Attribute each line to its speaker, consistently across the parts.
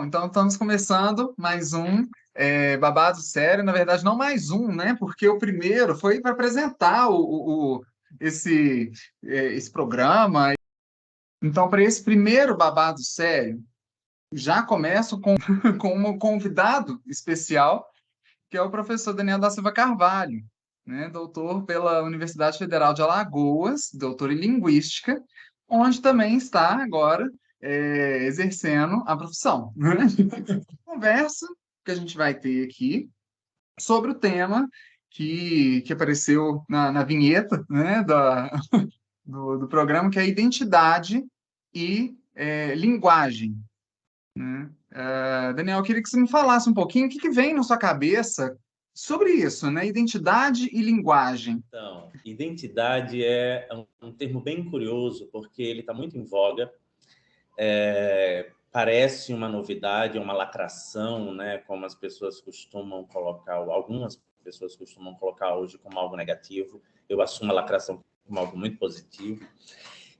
Speaker 1: Então estamos começando mais um Babado Sério. Na verdade, não mais um, né? Porque o primeiro foi para apresentar esse programa. Então, para esse primeiro Babado Sério, já começo com, com um convidado especial, que é o professor Daniel da Silva Carvalho, né? Doutor pela Universidade Federal de Alagoas, doutor em Linguística, onde também está agora exercendo a profissão, né? Conversa que a gente vai ter aqui sobre o tema que apareceu na vinheta, né, do programa, que é identidade e linguagem, né? Daniel, eu queria que você me falasse um pouquinho o que vem na sua cabeça sobre isso, né? Identidade e linguagem.
Speaker 2: Então, identidade é um termo bem curioso, porque ele está muito em voga. Parece uma novidade, uma lacração, né? Como as pessoas costumam colocar, algumas pessoas costumam colocar hoje como algo negativo. Eu assumo a lacração como algo muito positivo.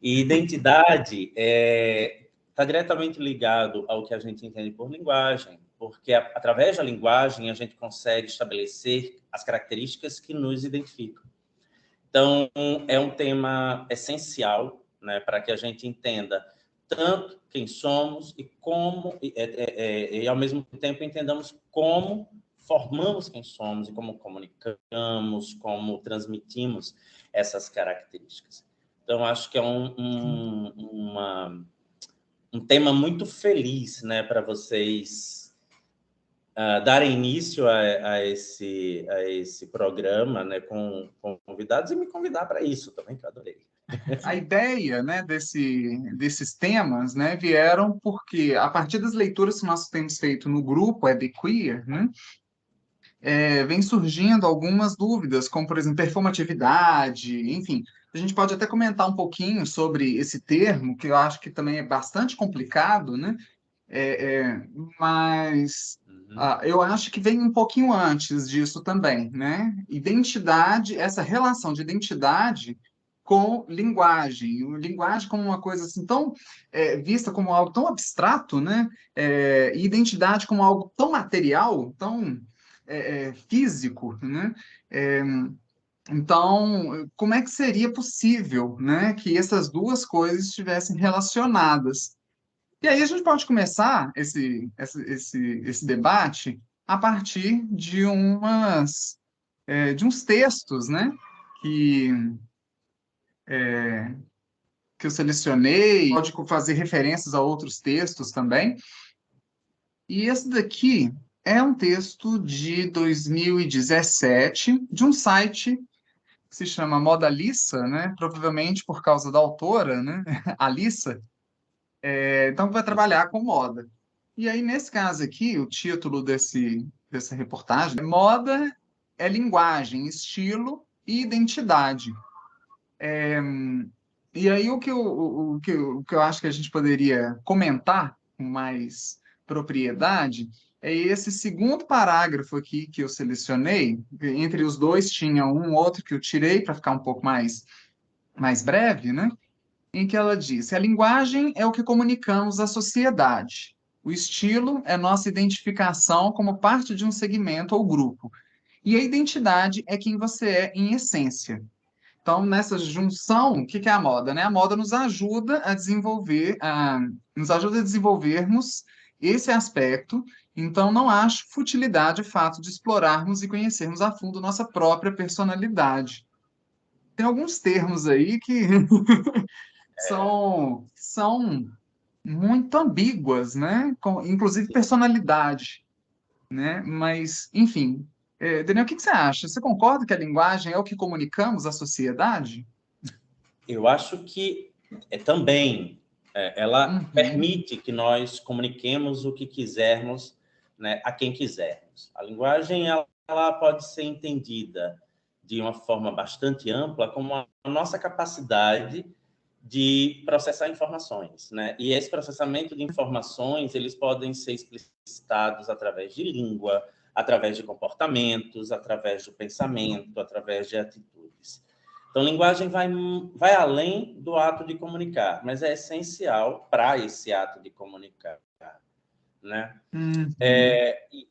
Speaker 2: E identidade está diretamente ligado ao que a gente entende por linguagem, porque através da linguagem a gente consegue estabelecer as características que nos identificam. Então, é um tema essencial, né, para que a gente entenda tanto quem somos e como, e ao mesmo tempo entendamos como formamos quem somos e como comunicamos, como transmitimos essas características. Então, acho que é um tema muito feliz, né, para vocês darem início a esse programa, né, com convidados e me convidar para isso também, que eu adorei.
Speaker 1: A ideia, né, desses temas, né, vieram porque, a partir das leituras que nós temos feito no grupo The Queer, né, vem surgindo algumas dúvidas, como, por exemplo, performatividade, enfim. A gente pode até comentar um pouquinho sobre esse termo, que eu acho que também é bastante complicado, né? É, é, mas eu acho que vem um pouquinho antes disso também, né? Identidade, essa relação de identidade com linguagem, linguagem como uma coisa assim tão vista como algo tão abstrato, né? E identidade como algo tão material, tão físico, né? É, então, como é que seria possível, né, que essas duas coisas estivessem relacionadas? E aí a gente pode começar esse debate a partir de uns textos, né, que, que eu selecionei, pode fazer referências a outros textos também. E esse daqui é um texto de 2017, de um site que se chama Modalissa, né? Provavelmente por causa da autora, né? Alissa. Então, vai trabalhar com moda. E aí, nesse caso aqui, o título dessa reportagem é Moda é linguagem, estilo e identidade. E aí, o que eu acho que a gente poderia comentar com mais propriedade é esse segundo parágrafo aqui que eu selecionei. Entre os dois tinha um outro que eu tirei para ficar um pouco mais breve, né? Em que ela diz: a linguagem é o que comunicamos à sociedade. O estilo é nossa identificação como parte de um segmento ou grupo. E a identidade é quem você é em essência. Então, nessa junção, o que é a moda, né? A moda nos ajuda a desenvolvermos esse aspecto. Então, não acho futilidade o fato de explorarmos e conhecermos a fundo nossa própria personalidade. Tem alguns termos aí que são muito ambíguas, né? Inclusive personalidade, né? Mas, enfim, Daniel, o que você acha? Você concorda que a linguagem é o que comunicamos à sociedade?
Speaker 2: Eu acho que também ela
Speaker 1: Uhum.
Speaker 2: permite que nós comuniquemos o que quisermos, né, a quem quisermos. A linguagem ela pode ser entendida de uma forma bastante ampla como a nossa capacidade de processar informações, né? E esse processamento de informações, eles podem ser explicitados através de língua, através de comportamentos, através do pensamento, através de atitudes. Então, linguagem vai além do ato de comunicar, mas é essencial para esse ato de comunicar, né?
Speaker 1: Uhum.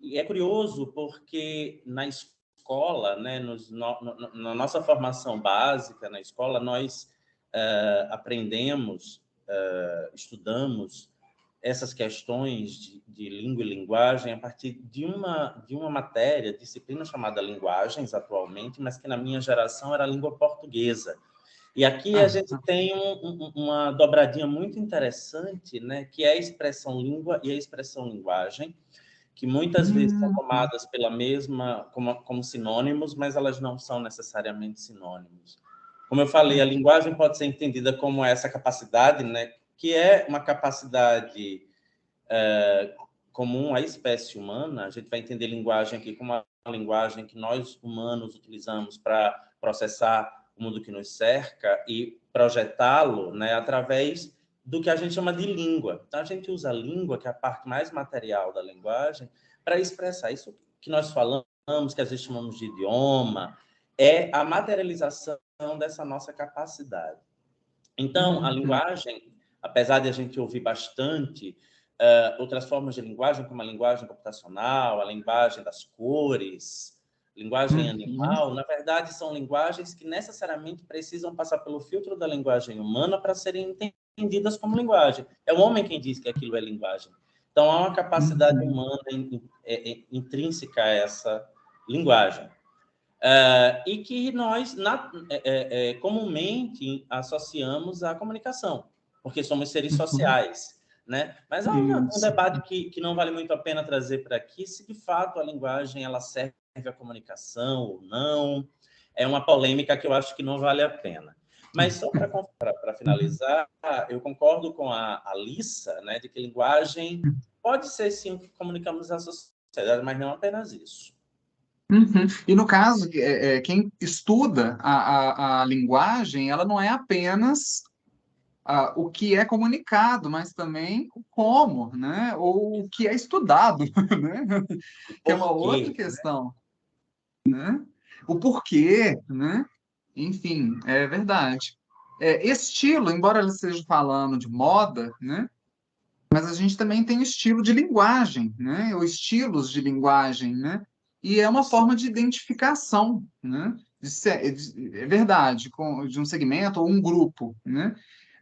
Speaker 2: E é curioso porque na escola, né, na nossa formação básica na escola, nós aprendemos, estudamos essas questões de língua e linguagem a partir de uma matéria, disciplina chamada Linguagens, atualmente, mas que na minha geração era a língua portuguesa. E aqui a gente tem uma dobradinha muito interessante, né, que é a expressão língua e a expressão linguagem, que muitas vezes são tomadas pela mesma, como sinônimos, mas elas não são necessariamente sinônimos. Como eu falei, a linguagem pode ser entendida como essa capacidade, né, que é uma capacidade comum à espécie humana. A gente vai entender linguagem aqui como uma linguagem que nós, humanos, utilizamos para processar o mundo que nos cerca e projetá-lo, né, através do que a gente chama de língua. Então, a gente usa a língua, que é a parte mais material da linguagem, para expressar isso que nós falamos, que a gente chamamos de idioma, é a materialização dessa nossa capacidade. Então, a linguagem, apesar de a gente ouvir bastante outras formas de linguagem, como a linguagem computacional, a linguagem das cores, linguagem animal, na verdade, são linguagens que necessariamente precisam passar pelo filtro da linguagem humana para serem entendidas como linguagem. É o homem quem diz que aquilo é linguagem. Então, há uma capacidade humana intrínseca a essa linguagem. E que nós comumente associamos à comunicação, porque somos seres sociais, né? Mas há um debate que não vale muito a pena trazer para aqui, se de fato a linguagem ela serve à comunicação ou não. É uma polêmica que eu acho que não vale a pena. Mas só para finalizar, eu concordo com a Alissa, né, de que linguagem pode ser sim o que comunicamos à sociedade, mas não apenas isso.
Speaker 1: E no caso, quem estuda a linguagem, ela não é apenas o que é comunicado, mas também o como, né? Ou o que é estudado, né? Que é uma outra questão, né? O porquê, né? Enfim, é verdade. Estilo, embora ele esteja falando de moda, né? Mas a gente também tem estilo de linguagem, né? Ou estilos de linguagem, né? E é uma forma de identificação, né? É verdade, de um segmento ou um grupo, né?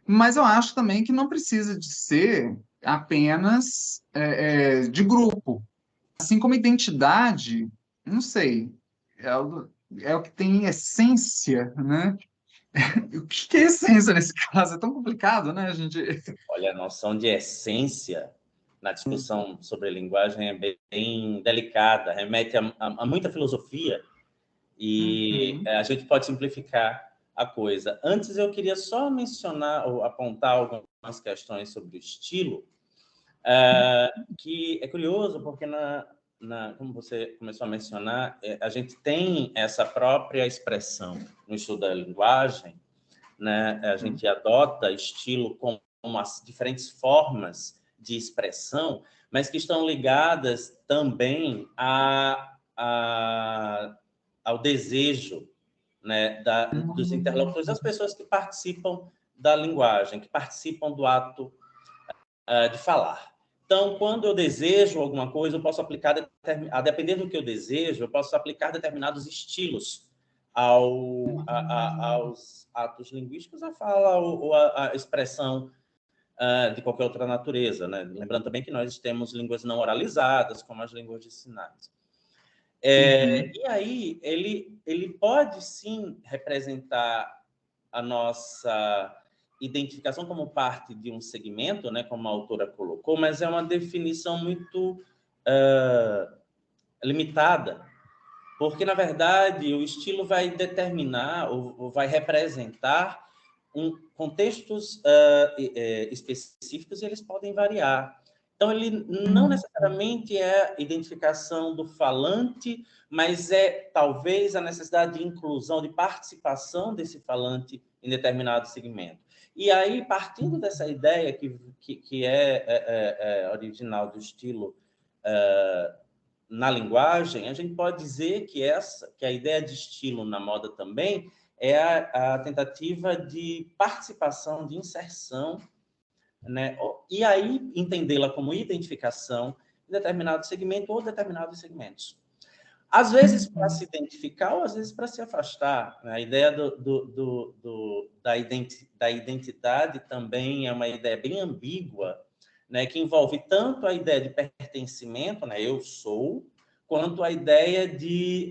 Speaker 1: Mas eu acho também que não precisa de ser apenas de grupo. Assim como identidade, não sei, é o que tem essência, né? O que é essência nesse caso? É tão complicado, né, gente?
Speaker 2: Olha, a noção de essência na discussão sobre linguagem é bem delicada, remete a muita filosofia e a gente pode simplificar a coisa. Antes, eu queria só mencionar ou apontar algumas questões sobre o estilo, que é curioso, porque como você começou a mencionar, a gente tem essa própria expressão no estudo da linguagem, né? A gente adota estilo como as diferentes formas de expressão, mas que estão ligadas também ao desejo, né, dos interlocutores, das pessoas que participam da linguagem, que participam do ato de falar. Então, quando eu desejo alguma coisa, eu posso aplicar, a depender do que eu desejo, eu posso aplicar determinados estilos aos atos linguísticos, a fala ou a expressão de qualquer outra natureza, né? Lembrando também que nós temos línguas não oralizadas, como as línguas de sinais. E aí, ele pode, sim, representar a nossa identificação como parte de um segmento, né, como a autora colocou, mas é uma definição muito limitada, porque, na verdade, o estilo vai determinar ou vai representar contextos específicos e eles podem variar. Então, ele não necessariamente é a identificação do falante, mas é talvez a necessidade de inclusão, de participação desse falante em determinado segmento. E aí, partindo dessa ideia que é original do estilo na linguagem, a gente pode dizer que a ideia de estilo na moda também é a tentativa de participação, de inserção né? E aí entendê-la como identificação em determinado segmento ou determinados segmentos. Às vezes para se identificar ou às vezes para se afastar, né? A ideia da identidade também é uma ideia bem ambígua, né? Que envolve tanto a ideia de pertencimento, né? Eu sou, quanto a ideia de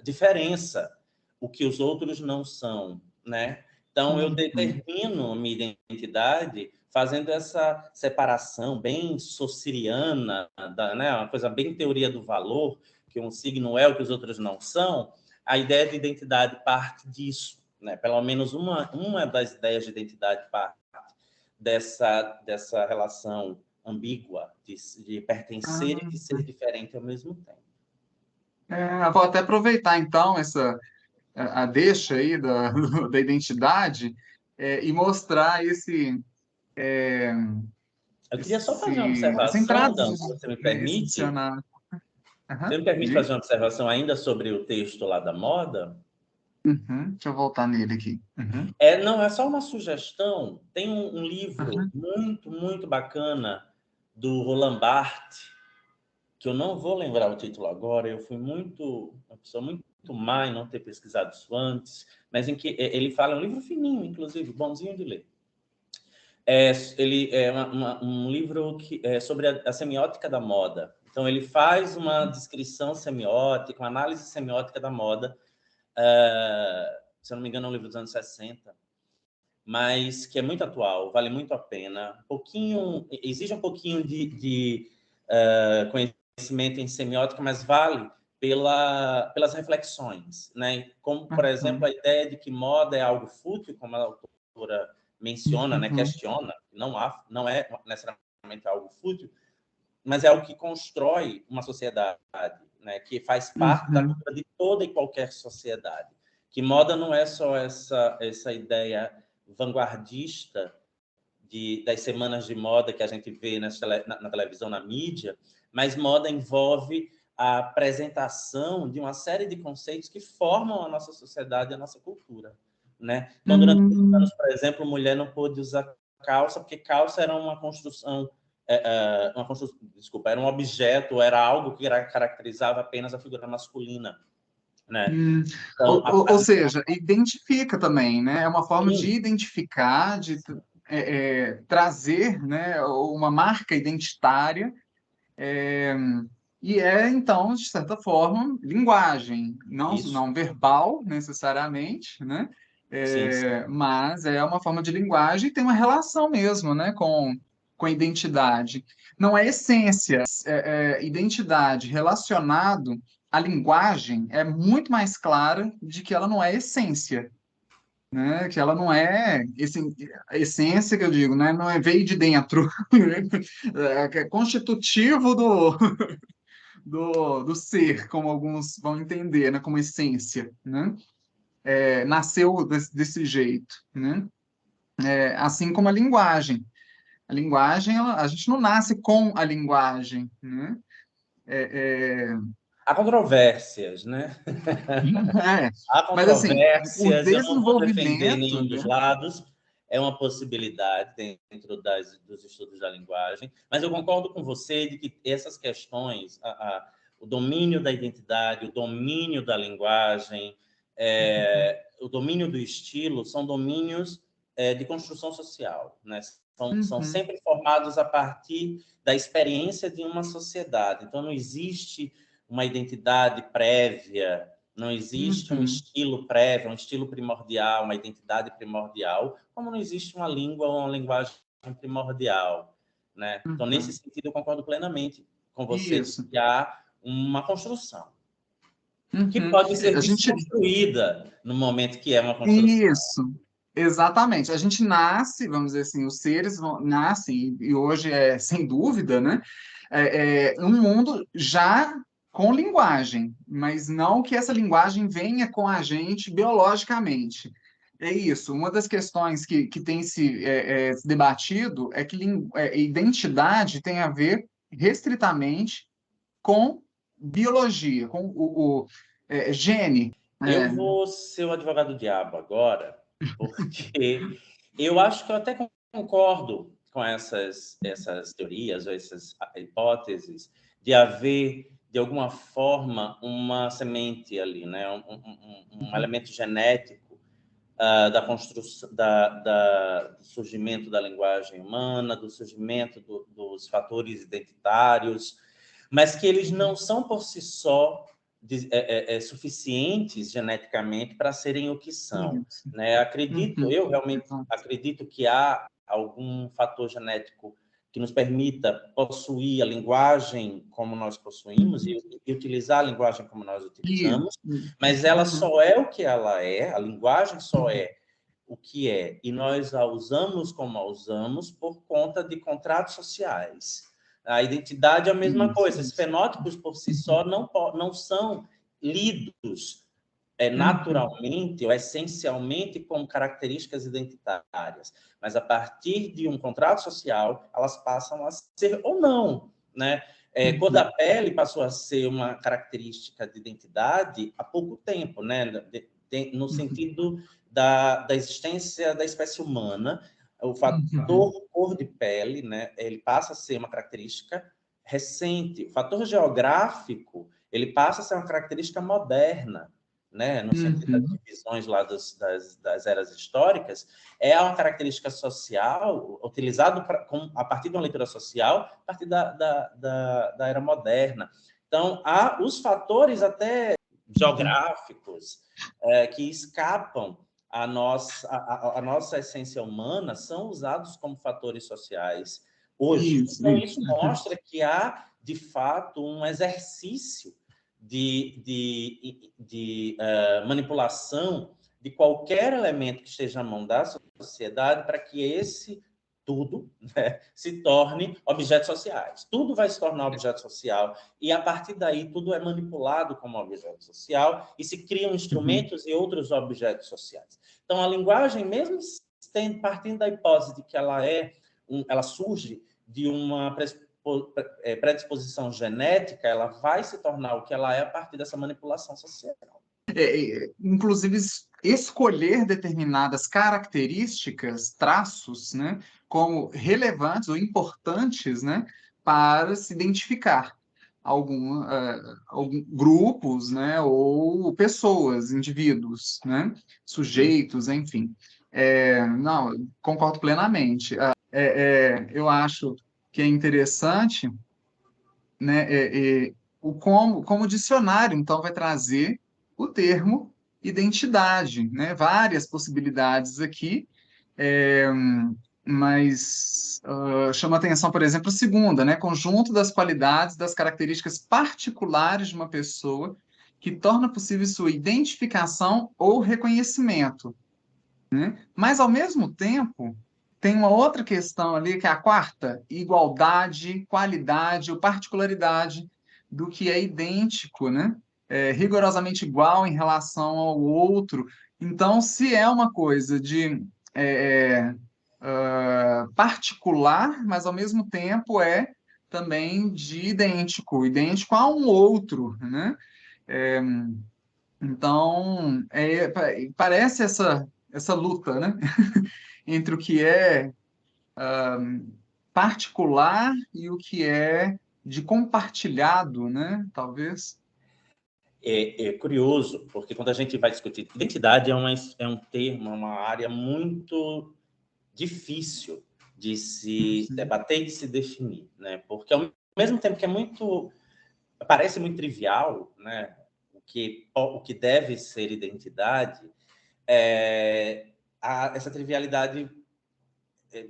Speaker 2: diferença, o que os outros não são, né? Então, eu determino minha identidade fazendo essa separação bem saussuriana, né? Uma coisa bem teoria do valor, que um signo é o que os outros não são. A ideia de identidade parte disso, né? Pelo menos uma das ideias de identidade parte dessa relação ambígua de pertencer e de ser diferente ao mesmo tempo.
Speaker 1: Vou até aproveitar, então, a deixa aí da identidade e mostrar
Speaker 2: Eu queria só fazer uma
Speaker 1: essa
Speaker 2: observação,
Speaker 1: entrada,
Speaker 2: Dan, se você me
Speaker 1: esse
Speaker 2: permite.
Speaker 1: dicionário.
Speaker 2: Você me permite
Speaker 1: Diga.
Speaker 2: fazer uma observação ainda sobre o texto lá da moda?
Speaker 1: Deixa eu voltar nele aqui.
Speaker 2: Não, é só uma sugestão. Tem um livro
Speaker 1: Uhum.
Speaker 2: muito, muito bacana do Roland Barthes, que eu não vou lembrar o título agora. Eu fui uma pessoa muito má em não ter pesquisado isso antes, mas em que ele fala, um livro fininho, inclusive, bonzinho de ler. Ele é um livro que é sobre a semiótica da moda. Então, ele faz uma descrição semiótica, uma análise semiótica da moda. Se eu não me engano, é um livro dos anos 60, mas que é muito atual, vale muito a pena. Exige um pouquinho de conhecimento em semiótica, mas vale pelas reflexões, né? Como, por exemplo, a ideia de que moda é algo fútil, como a autora menciona, né? Questiona, não é necessariamente algo fútil, mas é algo que constrói uma sociedade, né? Que faz parte da cultura de toda e qualquer sociedade. Que moda não é só essa ideia vanguardista das semanas de moda que a gente vê na televisão, na mídia, mas moda envolve a apresentação de uma série de conceitos que formam a nossa sociedade e a nossa cultura, né? Então, durante muitos anos, por exemplo, mulher não pôde usar calça, porque calça era uma construção, desculpa, era um objeto, era algo que caracterizava apenas a figura masculina, né? Então,
Speaker 1: Ou seja, identifica também, né? É uma forma de
Speaker 2: sim,
Speaker 1: identificar, de trazer, né, uma marca identitária, e então, de certa forma, linguagem,
Speaker 2: isso,
Speaker 1: não verbal necessariamente, né?
Speaker 2: sim, sim.
Speaker 1: Mas é uma forma de linguagem e tem uma relação mesmo, né, com a identidade. Não é essência, identidade relacionado à linguagem é muito mais clara de que ela não é essência, né? Que ela não é a essência que eu digo, né? Não é veio de dentro, que é constitutivo do ser, como alguns vão entender, né? Como essência, né? Nasceu desse jeito, né? Assim como a linguagem. A linguagem, a gente não nasce com a linguagem, né? É,
Speaker 2: Há controvérsias, né?
Speaker 1: é,
Speaker 2: Há
Speaker 1: mas assim, o
Speaker 2: controvérsias, eu não vou defender
Speaker 1: desenvolvimento,
Speaker 2: nenhum
Speaker 1: né?
Speaker 2: dos lados, é uma possibilidade dentro dos estudos da linguagem, mas eu concordo com você de que essas questões, o domínio da identidade, o domínio da linguagem, o domínio do estilo, são domínios de construção social, né? São
Speaker 1: Uhum,
Speaker 2: sempre formados a partir da experiência de uma sociedade. Então, não existe uma identidade prévia, não existe um
Speaker 1: uhum,
Speaker 2: estilo prévio, um estilo primordial, uma identidade primordial, como não existe uma língua ou uma linguagem primordial, né? Então, nesse
Speaker 1: uhum.
Speaker 2: sentido, eu concordo plenamente com você de
Speaker 1: Isso.
Speaker 2: que há uma construção que
Speaker 1: Uhum.
Speaker 2: pode ser
Speaker 1: A gente,
Speaker 2: desconstruída no momento que é uma construção.
Speaker 1: isso, exatamente. A gente nasce, vamos dizer assim, os seres nascem, e hoje é sem dúvida, né? Um mundo já com linguagem, mas não que essa linguagem venha com a gente biologicamente. É isso. Uma das questões que tem se debatido é que identidade tem a ver restritamente com biologia, com o gene.
Speaker 2: Eu
Speaker 1: É.
Speaker 2: vou ser o advogado do diabo agora, porque eu acho que eu até concordo com essas teorias ou essas hipóteses de haver, de alguma forma, uma semente ali, né? Um elemento genético da construção, do surgimento da linguagem humana, do surgimento dos fatores identitários, mas que eles não são por si só suficientes geneticamente para serem o que são,
Speaker 1: Isso.
Speaker 2: né? Eu realmente acredito que há algum fator genético que nos permita possuir a linguagem como nós possuímos e utilizar a linguagem como nós utilizamos, mas ela só é o que ela é, a linguagem só é o que é, e nós a usamos como a usamos por conta de contratos sociais. A identidade é a mesma coisa. Esses fenótipos por si só não são lidos naturalmente ou essencialmente como características identitárias, mas a partir de um contrato social, elas passam a ser ou não, né? Cor da pele passou a ser uma característica de identidade há pouco tempo, né? No sentido da existência da espécie humana, o fator cor de pele, né? Ele passa a ser uma característica recente. O fator geográfico, ele passa a ser uma característica moderna, né? No sentido das divisões lá das eras históricas, é uma característica social utilizada a partir de uma leitura social, a partir da era moderna. Então, há os fatores até geográficos que escapam à nossa essência humana, são usados como fatores sociais hoje. Então, isso mostra que há, de fato, um exercício de manipulação de qualquer elemento que esteja na mão da sociedade para que esse tudo, né, se torne objetos sociais. Tudo vai se tornar objeto social e, a partir daí, tudo é manipulado como objeto social e se criam instrumentos e outros objetos sociais. Então, a linguagem, mesmo partindo da hipótese de que ela surge de uma predisposição genética, ela vai se tornar o que ela é a partir dessa manipulação social.
Speaker 1: Inclusive, escolher determinadas características, traços, né, como relevantes ou importantes, né, para se identificar algum grupos, né, ou pessoas, indivíduos, né, sujeitos, enfim. Não, concordo plenamente. Eu acho que é interessante, né, como o dicionário, então, vai trazer o termo identidade, né? Várias possibilidades aqui, mas chama atenção, por exemplo, a segunda, né? Conjunto das qualidades, das características particulares de uma pessoa que torna possível sua identificação ou reconhecimento, né? Mas, ao mesmo tempo, tem uma outra questão ali, que é a quarta: igualdade, qualidade ou particularidade do que é idêntico, né? Rigorosamente igual em relação ao outro. Então, se é uma coisa de particular, mas ao mesmo tempo é também de idêntico a um outro, né? Então, parece essa luta, né? Entre o que é particular e o que é de compartilhado, né? Talvez.
Speaker 2: É curioso, porque quando a gente vai discutir identidade, é um termo, uma área muito difícil de se debater e de se definir, né? Porque, ao mesmo tempo que parece muito trivial, né? O que deve ser identidade, essa trivialidade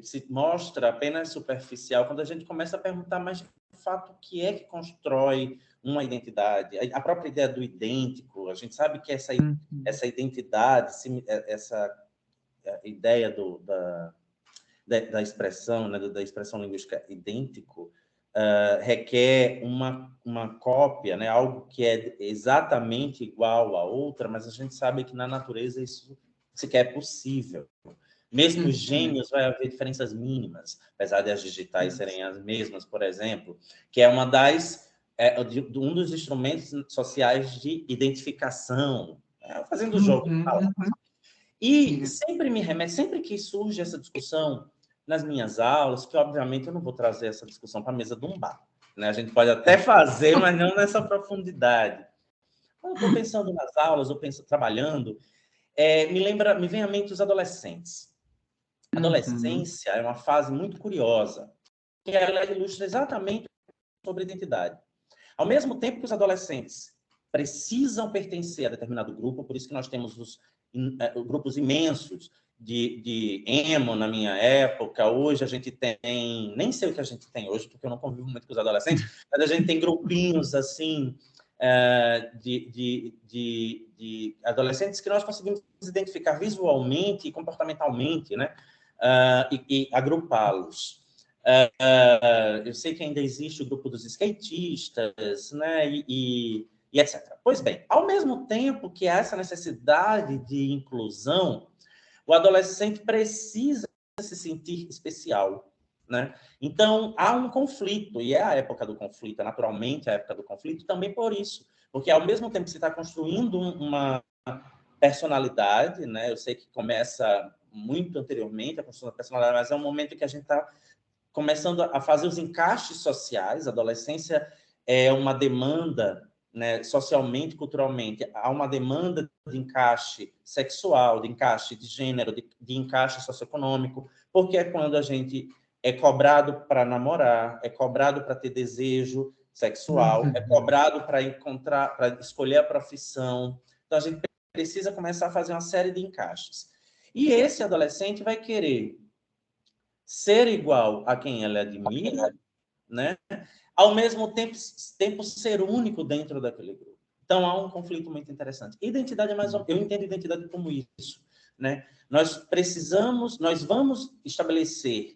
Speaker 2: se mostra apenas superficial quando a gente começa a perguntar, mas, de fato, o que é que constrói uma identidade? A própria ideia do idêntico, a gente sabe que essa identidade, essa ideia da expressão, né, da expressão linguística idêntico, requer uma cópia, né, algo que é exatamente igual a outra, mas a gente sabe que na natureza isso sequer é possível. Mesmo os gêmeos vai haver diferenças mínimas, apesar de as digitais serem as mesmas, por exemplo, que é um dos instrumentos sociais de identificação, fazendo jogo. E sempre me remete, sempre que surge essa discussão nas minhas aulas, que obviamente eu não vou trazer essa discussão para a mesa de um bar, né? A gente pode até fazer, mas não nessa profundidade. Quando eu estou pensando nas aulas, eu penso trabalhando, me vem à mente os adolescentes. A adolescência é uma fase muito curiosa, que ela ilustra exatamente sobre identidade. Ao mesmo tempo que os adolescentes precisam pertencer a determinado grupo, por isso que nós temos os grupos imensos de emo na minha época. Hoje a gente tem, nem sei o que a gente tem hoje, porque eu não convivo muito com os adolescentes, mas a gente tem grupinhos assim de adolescentes que nós conseguimos identificar visualmente e comportamentalmente, né? E agrupá-los. Eu sei que ainda existe o grupo dos skatistas, né? E etc. Pois bem, ao mesmo tempo que há essa necessidade de inclusão, o adolescente precisa se sentir especial, né? Então, há um conflito, e é a época do conflito, é naturalmente a época do conflito, também por isso, porque ao mesmo tempo que você está construindo uma personalidade, né? Eu sei que começa muito anteriormente a construção da personalidade, mas é um momento que a gente está começando a fazer os encaixes sociais. A adolescência é uma demanda, né, socialmente, culturalmente, há uma demanda de encaixe sexual, de encaixe de gênero, de encaixe socioeconômico, porque é quando a gente é cobrado para namorar, é cobrado para ter desejo sexual, é cobrado para encontrar, para escolher a profissão. Então, a gente precisa começar a fazer uma série de encaixes. E esse adolescente vai querer ser igual a quem ele admira, né? Ao mesmo tempo ser único dentro daquele grupo. Então, há um conflito muito interessante. Identidade é mais... Eu entendo identidade como isso, né? Nós vamos estabelecer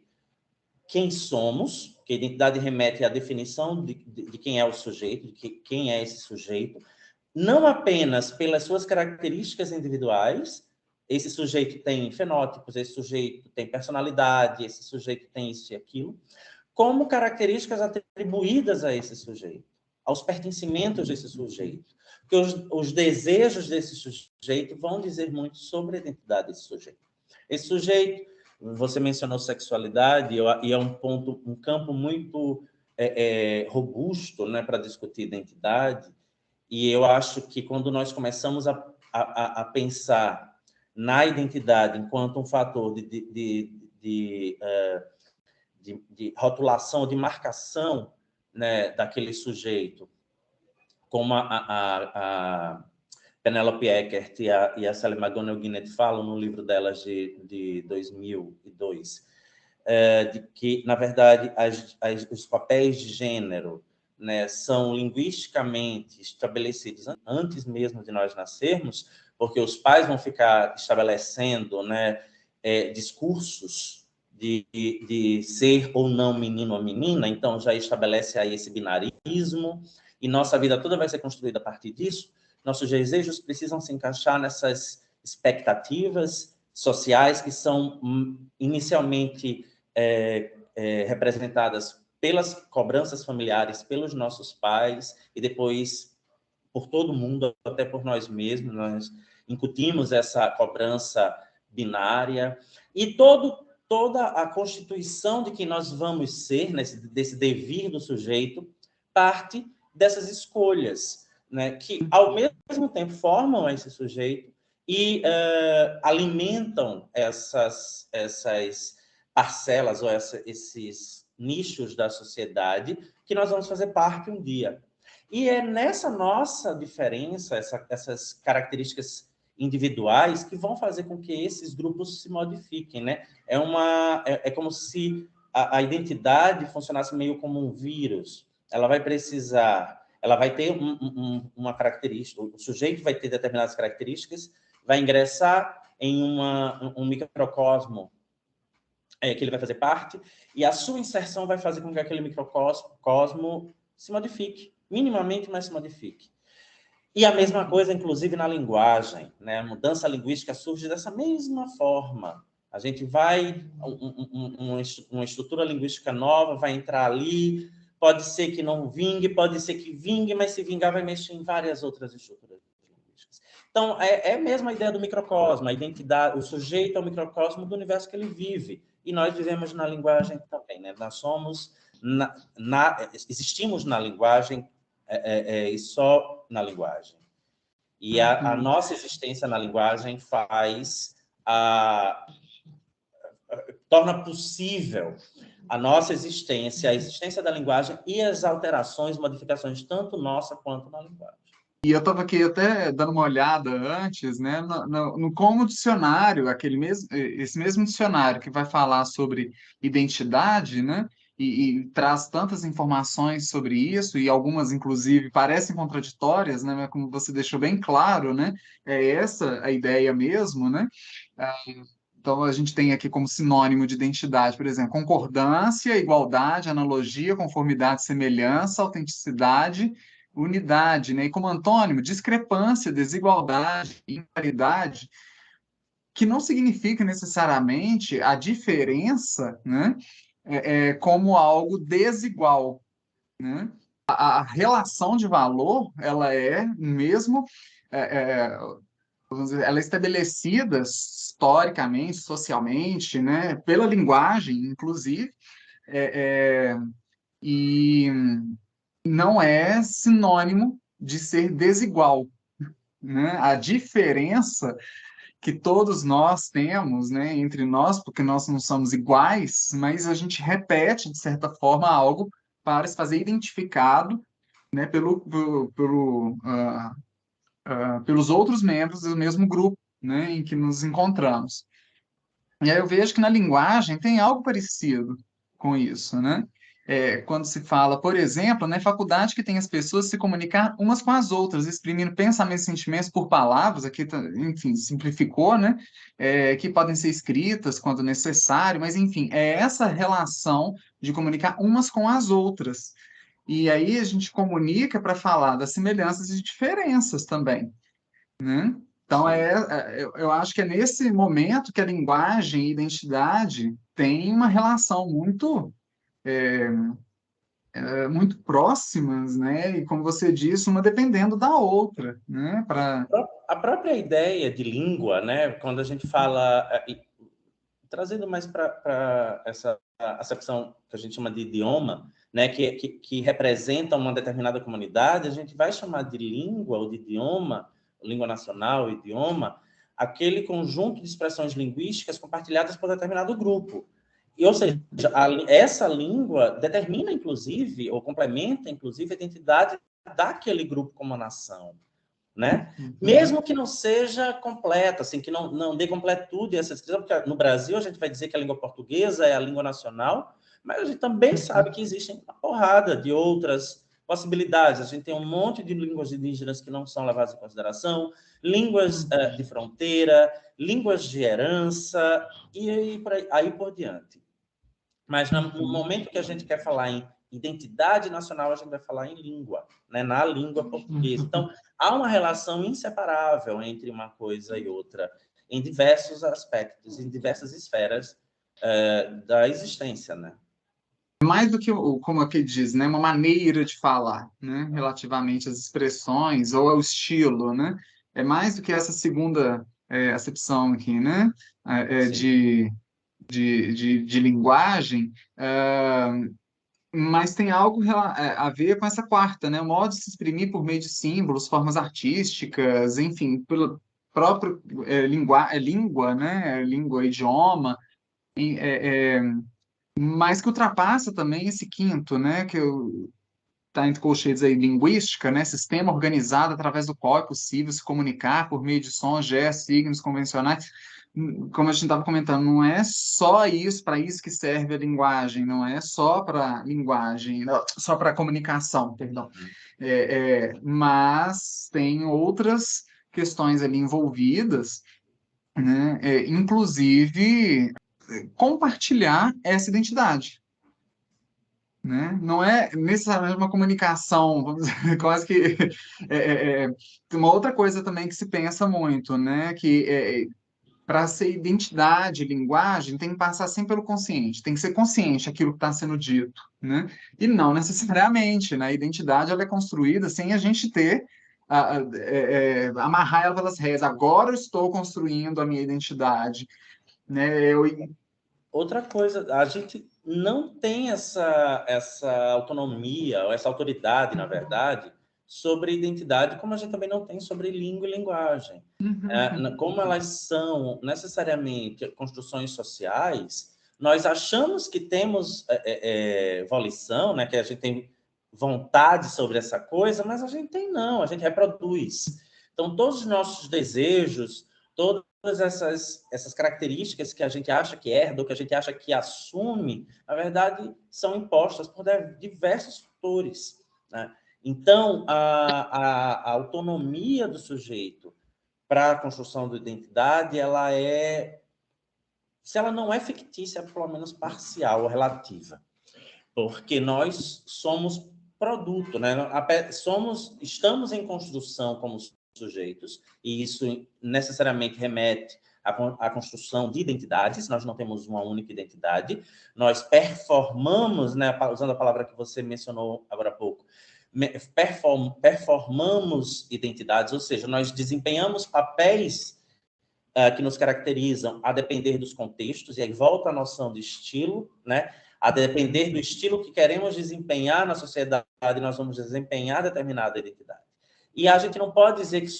Speaker 2: quem somos, que a identidade remete à definição de quem é o sujeito, de quem é esse sujeito, não apenas pelas suas características individuais. Esse sujeito tem fenótipos, esse sujeito tem personalidade, esse sujeito tem isso e aquilo, como características atribuídas a esse sujeito, aos pertencimentos desse sujeito. Porque os desejos desse sujeito vão dizer muito sobre a identidade desse sujeito. Esse sujeito, você mencionou sexualidade, e é um campo muito robusto, né, para discutir identidade. E eu acho que quando nós começamos a pensar na identidade enquanto um fator de rotulação, de marcação, né, daquele sujeito, como a Penelope Eckert e a Sally McGonigal falam no livro delas de 2002, de que, na verdade, os papéis de gênero, né, são linguisticamente estabelecidos antes mesmo de nós nascermos, porque os pais vão ficar estabelecendo, né, discursos de ser ou não menino ou menina, então já estabelece aí esse binarismo, e nossa vida toda vai ser construída a partir disso. Nossos desejos precisam se encaixar nessas expectativas sociais que são inicialmente representadas pelas cobranças familiares, pelos nossos pais, e depois por todo mundo, até por nós mesmos. Nós incutimos essa cobrança binária, e toda a constituição de que nós vamos ser, desse devir do sujeito, parte dessas escolhas, né, que, ao mesmo tempo, formam esse sujeito e alimentam essas parcelas ou esses nichos da sociedade que nós vamos fazer parte um dia. E é nessa nossa diferença, essas características individuais, que vão fazer com que esses grupos se modifiquem, né? É como se a identidade funcionasse meio como um vírus. Ela vai ter uma característica, o sujeito vai ter determinadas características, vai ingressar em um microcosmo que ele vai fazer parte, e a sua inserção vai fazer com que aquele microcosmo se modifique, minimamente, mas se modifique. E a mesma coisa, inclusive, na linguagem, né? A mudança linguística surge dessa mesma forma. A gente vai... uma estrutura linguística nova vai entrar ali, pode ser que não vingue, pode ser que vingue, mas se vingar vai mexer em várias outras estruturas linguísticas. Então, é mesmo a ideia do microcosmo, a identidade, o sujeito é o microcosmo do universo que ele vive. E nós vivemos na linguagem também, né? Nós somos, existimos na linguagem e só na linguagem. E a nossa existência na linguagem torna possível a nossa existência, a existência da linguagem e as alterações, modificações, tanto nossa quanto na linguagem.
Speaker 1: E eu estava aqui até dando uma olhada antes, né, no como o dicionário, esse mesmo dicionário que vai falar sobre identidade, né, e traz tantas informações sobre isso, e algumas, inclusive, parecem contraditórias, né, mas como você deixou bem claro, né, é essa a ideia mesmo, né? Então, a gente tem aqui como sinônimo de identidade, por exemplo, concordância, igualdade, analogia, conformidade, semelhança, autenticidade, unidade, né? E como antônimo, discrepância, desigualdade, imparidade, que não significa necessariamente a diferença, né? Como algo desigual, né? A relação de valor, ela é mesmo é, é, vamos dizer, ela é estabelecida historicamente, socialmente, né, pela linguagem, inclusive, é, é, e não é sinônimo de ser desigual, né? A diferença que todos nós temos, né, entre nós, porque nós não somos iguais, mas a gente repete, de certa forma, algo para se fazer identificado, né, pelos outros membros do mesmo grupo, né, em que nos encontramos. E aí eu vejo que na linguagem tem algo parecido com isso, né? Quando se fala, por exemplo, na faculdade que tem as pessoas se comunicar umas com as outras, exprimindo pensamentos e sentimentos por palavras, aqui, enfim, simplificou, né? Que podem ser escritas quando necessário, mas, enfim, é essa relação de comunicar umas com as outras. E aí a gente comunica para falar das semelhanças e diferenças também, né? Então, eu acho que é nesse momento que a linguagem e identidade têm uma relação muito próximas, né? E, como você disse, uma dependendo da outra, né?
Speaker 2: A própria ideia de língua, né? Quando a gente fala, trazendo mais para essa acepção que a gente chama de idioma, né? Que representa uma determinada comunidade, a gente vai chamar de língua ou de idioma, língua nacional, idioma, aquele conjunto de expressões linguísticas compartilhadas por determinado grupo. E, ou seja, essa língua determina, inclusive, ou complementa, inclusive, a identidade daquele grupo como nação, né? Mesmo que não seja completa, assim, que não dê completude a essa descrição, porque no Brasil a gente vai dizer que a língua portuguesa é a língua nacional, mas a gente também sabe que existem uma porrada de outras possibilidades. A gente tem um monte de línguas indígenas que não são levadas em consideração, línguas de fronteira, línguas de herança, e aí por diante. Mas no momento que a gente quer falar em identidade nacional, a gente vai falar em língua, né? Na língua portuguesa. Então, há uma relação inseparável entre uma coisa e outra, em diversos aspectos, em diversas esferas da existência, né?
Speaker 1: Mais do que, como aqui diz, né? Uma maneira de falar, né? Relativamente às expressões ou ao estilo, né? É mais do que essa segunda acepção aqui, né? De linguagem, mas tem algo a ver com essa quarta, né? O modo de se exprimir por meio de símbolos, formas artísticas, enfim, pelo próprio língua, né? Língua, idioma, mas que ultrapassa também esse quinto, né? Que está entre colchetes aí, linguística, né? Sistema organizado através do qual é possível se comunicar por meio de sons, gestos, signos convencionais. Como a gente estava comentando, não é só isso, para isso que serve a linguagem, não é só para linguagem, só para comunicação, perdão. Mas tem outras questões ali envolvidas, né? Inclusive compartilhar essa identidade, né? Não é necessariamente uma comunicação, vamos dizer, quase que tem uma outra coisa também que se pensa muito, né? Que para ser identidade, linguagem, tem que passar sempre pelo consciente, tem que ser consciente aquilo que está sendo dito, né? E não necessariamente, né? A identidade ela é construída sem a gente ter amarrar ela pelas rédeas. Agora eu estou construindo a minha identidade, né?
Speaker 2: Outra coisa, a gente não tem essa autonomia, ou essa autoridade, na verdade, sobre identidade, como a gente também não tem sobre língua e linguagem. Como elas são necessariamente construções sociais, nós achamos que temos volição, né, que a gente tem vontade sobre essa coisa, mas a gente tem não, a gente reproduz. Então, todos os nossos desejos, todas essas características que a gente acha que herda, ou que a gente acha que assume, na verdade, são impostas por diversos fatores, né? Então, a autonomia do sujeito para a construção da identidade, se ela não é fictícia, é pelo menos parcial ou relativa, porque nós somos produto, né? Estamos em construção como sujeitos, e isso necessariamente remete à construção de identidades. Nós não temos uma única identidade, nós performamos, né, usando a palavra que você mencionou agora há pouco, performamos identidades, ou seja, nós desempenhamos papéis que nos caracterizam a depender dos contextos, e aí volta a noção de estilo, né? A depender do estilo que queremos desempenhar na sociedade, nós vamos desempenhar determinada identidade. E a gente não pode dizer que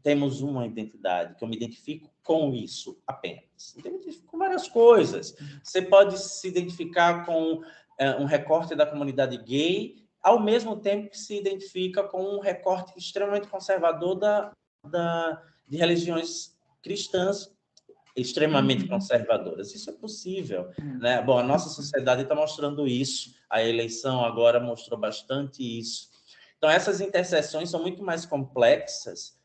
Speaker 2: temos uma identidade, que eu me identifico com isso apenas. Eu me identifico com várias coisas. Você pode se identificar com um recorte da comunidade gay, ao mesmo tempo que se identifica com um recorte extremamente conservador de religiões cristãs extremamente conservadoras. Isso é possível, né? Bom, a nossa sociedade está mostrando isso. A eleição agora mostrou bastante isso. Então, essas interseções são muito mais complexas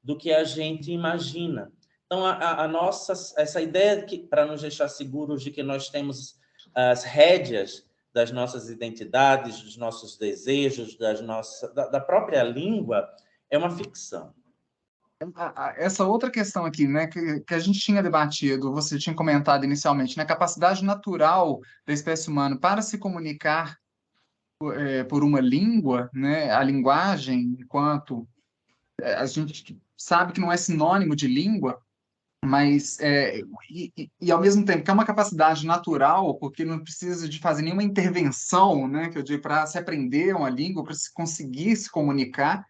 Speaker 2: do que a gente imagina. Então, essa ideia para nos deixar seguros de que nós temos as rédeas das nossas identidades, dos nossos desejos, da própria língua, é uma ficção.
Speaker 1: Essa outra questão aqui, né, que a gente tinha debatido, você tinha comentado inicialmente, né, a capacidade natural da espécie humana para se comunicar por uma língua, né, a linguagem, enquanto a gente sabe que não é sinônimo de língua, mas ao mesmo tempo que é uma capacidade natural, porque não precisa de fazer nenhuma intervenção, né, que eu digo, para se aprender uma língua, para se conseguir se comunicar.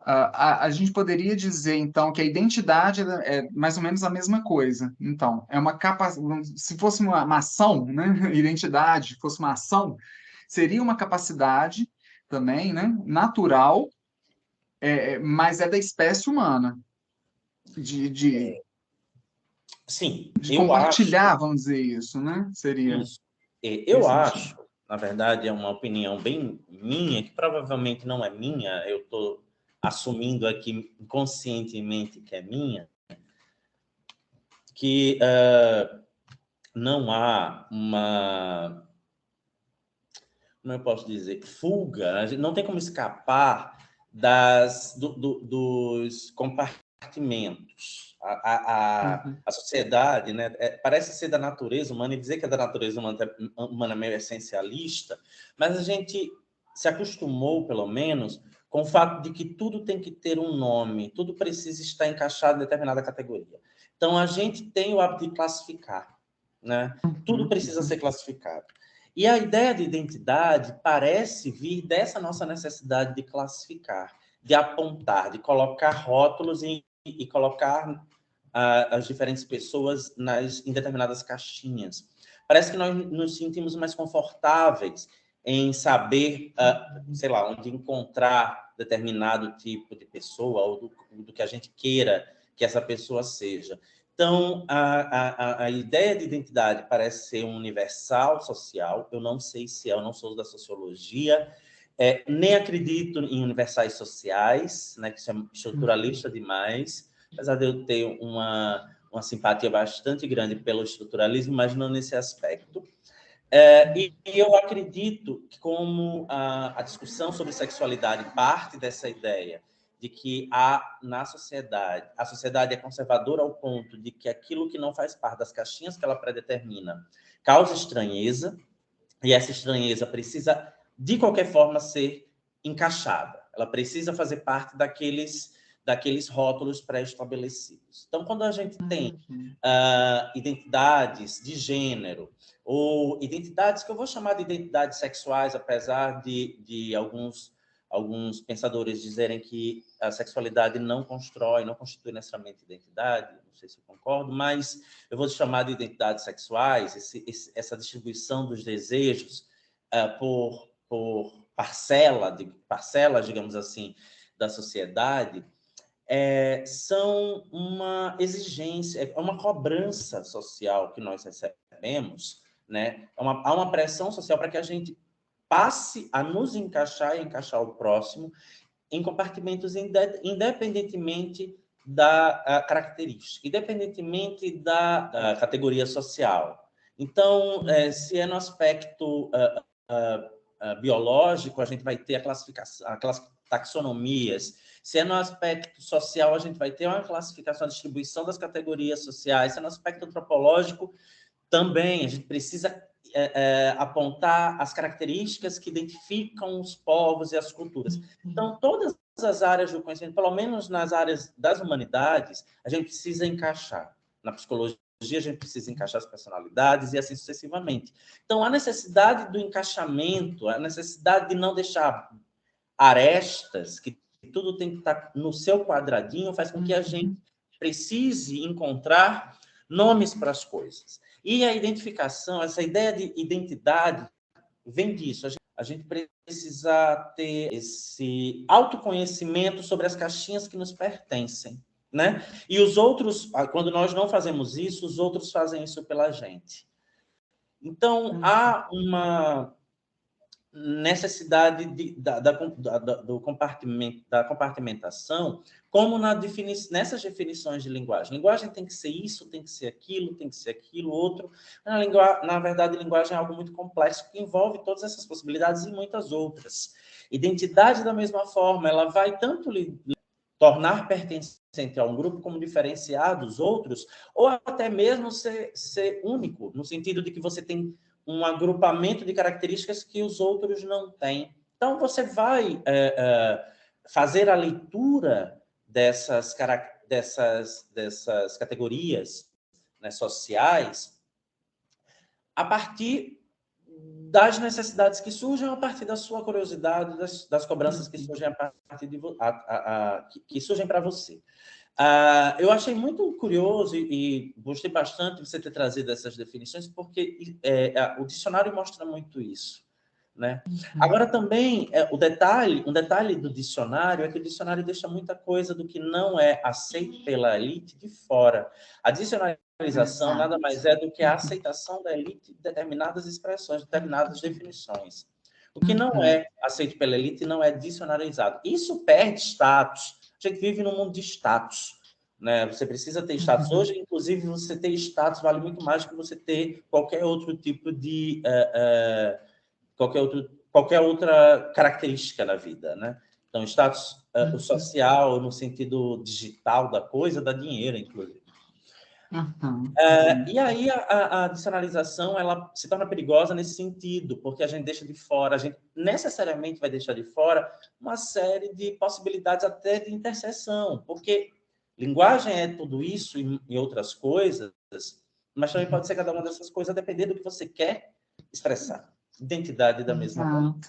Speaker 1: A gente poderia dizer, então, que a identidade é mais ou menos a mesma coisa. Então, é uma capacidade. Se fosse uma ação, né? Identidade fosse uma ação, seria uma capacidade também, né? Natural, mas é da espécie humana.
Speaker 2: Sim,
Speaker 1: De
Speaker 2: eu
Speaker 1: compartilhar,
Speaker 2: acho.
Speaker 1: vamos dizer isso, né? Seria
Speaker 2: Isso. Eu
Speaker 1: nesse
Speaker 2: acho,
Speaker 1: sentido.
Speaker 2: na verdade, é uma opinião bem minha, que provavelmente não é minha, eu estou assumindo aqui inconscientemente que é minha, que não há como eu posso dizer, fuga, a gente não tem como escapar dos compartimentos. A sociedade, né, parece ser da natureza humana, e dizer que é da natureza humana meio essencialista, mas a gente se acostumou, pelo menos, com o fato de que tudo tem que ter um nome, tudo precisa estar encaixado em determinada categoria. Então, a gente tem o hábito de classificar, né? Tudo precisa ser classificado. E a ideia de identidade parece vir dessa nossa necessidade de classificar, de apontar, de colocar rótulos e colocar as diferentes pessoas em determinadas caixinhas. Parece que nós nos sentimos mais confortáveis em saber, sei lá, onde encontrar determinado tipo de pessoa ou do que a gente queira que essa pessoa seja. Então, a ideia de identidade parece ser um universal social. Eu não sei se é, eu não sou da sociologia, nem acredito em universais sociais, né, que isso é estruturalista demais, apesar de eu ter uma simpatia bastante grande pelo estruturalismo, mas não nesse aspecto. E eu acredito que, como a discussão sobre sexualidade parte dessa ideia de que a sociedade é conservadora ao ponto de que aquilo que não faz parte das caixinhas que ela predetermina causa estranheza, e essa estranheza precisa, de qualquer forma, ser encaixada, ela precisa fazer parte daqueles rótulos pré-estabelecidos. Então, quando a gente tem identidades de gênero, ou identidades que eu vou chamar de identidades sexuais, apesar de alguns pensadores dizerem que a sexualidade não constitui necessariamente identidade, não sei se eu concordo, mas eu vou chamar de identidades sexuais, essa distribuição dos desejos por parcelas, digamos assim, da sociedade, são uma exigência, é uma cobrança social que nós recebemos, né? Há uma pressão social para que a gente passe a nos encaixar e encaixar o próximo em compartimentos independentemente da característica, independentemente da categoria social. Então, se é no aspecto biológico, a gente vai ter aquelas taxonomias. Se é no aspecto social, a gente vai ter uma classificação, a distribuição das categorias sociais. Se é no aspecto antropológico, também a gente precisa apontar as características que identificam os povos e as culturas. Então, todas as áreas do conhecimento, pelo menos nas áreas das humanidades, a gente precisa encaixar. Na psicologia, a gente precisa encaixar as personalidades e assim sucessivamente. Então, a necessidade do encaixamento, a necessidade de não deixar arestas, que tudo tem que estar no seu quadradinho, faz com que a gente precise encontrar nomes para as coisas. E a identificação, essa ideia de identidade, vem disso. A gente precisa ter esse autoconhecimento sobre as caixinhas que nos pertencem, né? E os outros, quando nós não fazemos isso, os outros fazem isso pela gente. Então, há uma necessidade da compartimentação, como nessas definições de linguagem. Linguagem tem que ser isso, tem que ser aquilo, outro. Na verdade, linguagem é algo muito complexo, que envolve todas essas possibilidades e muitas outras. Identidade, da mesma forma, ela vai tanto lhe tornar pertencente a um grupo como diferenciar dos outros, ou até mesmo ser único, no sentido de que você tem um agrupamento de características que os outros não têm. Então, você vai fazer a leitura dessas categorias, né, sociais a partir das necessidades que surgem, a partir da sua curiosidade, das cobranças que surgem que surgem para você. Eu achei muito curioso e gostei bastante de você ter trazido essas definições, porque o dicionário mostra muito isso, né? Agora, também, um detalhe do dicionário é que o dicionário deixa muita coisa do que não é aceito pela elite de fora. A dicionarização nada mais é do que a aceitação da elite de determinadas expressões, determinadas definições. O que não é aceito pela elite não é dicionarizado. Isso perde status. A gente vive num mundo de status, né? Você precisa ter status. Hoje, inclusive, você ter status vale muito mais do que você ter qualquer outro tipo de... qualquer outra característica na vida, né? Então, status social, no sentido digital da coisa, dá dinheiro, inclusive. E aí a dicionarização ela se torna perigosa nesse sentido, porque a gente deixa de fora, a gente necessariamente vai deixar de fora uma série de possibilidades até de interseção, porque linguagem é tudo isso e outras coisas, mas também pode ser cada uma dessas coisas, dependendo do que você quer expressar. Identidade da mesma forma.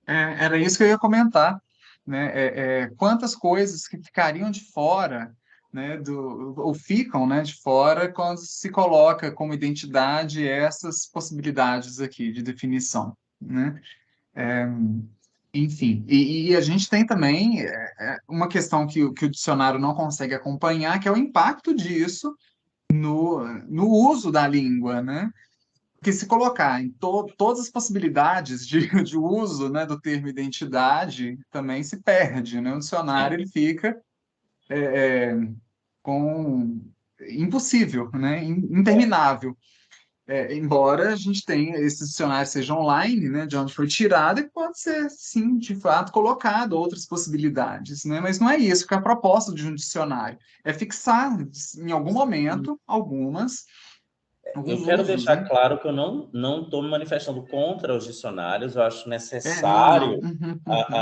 Speaker 1: Era isso que eu ia comentar, né? Quantas coisas que ficariam de fora, né, ou ficam, né, de fora quando se coloca como identidade essas possibilidades aqui de definição, né? Enfim, e a gente tem também uma questão que o dicionário não consegue acompanhar, que é o impacto disso no uso da língua, né? Porque se colocar em todas as possibilidades de uso, né, do termo identidade, também se perde, né? O dicionário ele fica com impossível, né? Interminável. Embora a gente tenha esse dicionário seja online, né, de onde foi tirado, e pode ser, sim, de fato, colocado outras possibilidades, né? Mas não é isso que é a proposta de um dicionário. É fixar, em algum momento, algumas
Speaker 2: Eu
Speaker 1: alguns
Speaker 2: quero
Speaker 1: usos,
Speaker 2: deixar
Speaker 1: né?
Speaker 2: claro que eu não estou me manifestando contra os dicionários, eu acho
Speaker 1: Não, não.
Speaker 2: necessário
Speaker 1: Uhum, uhum. Concordo.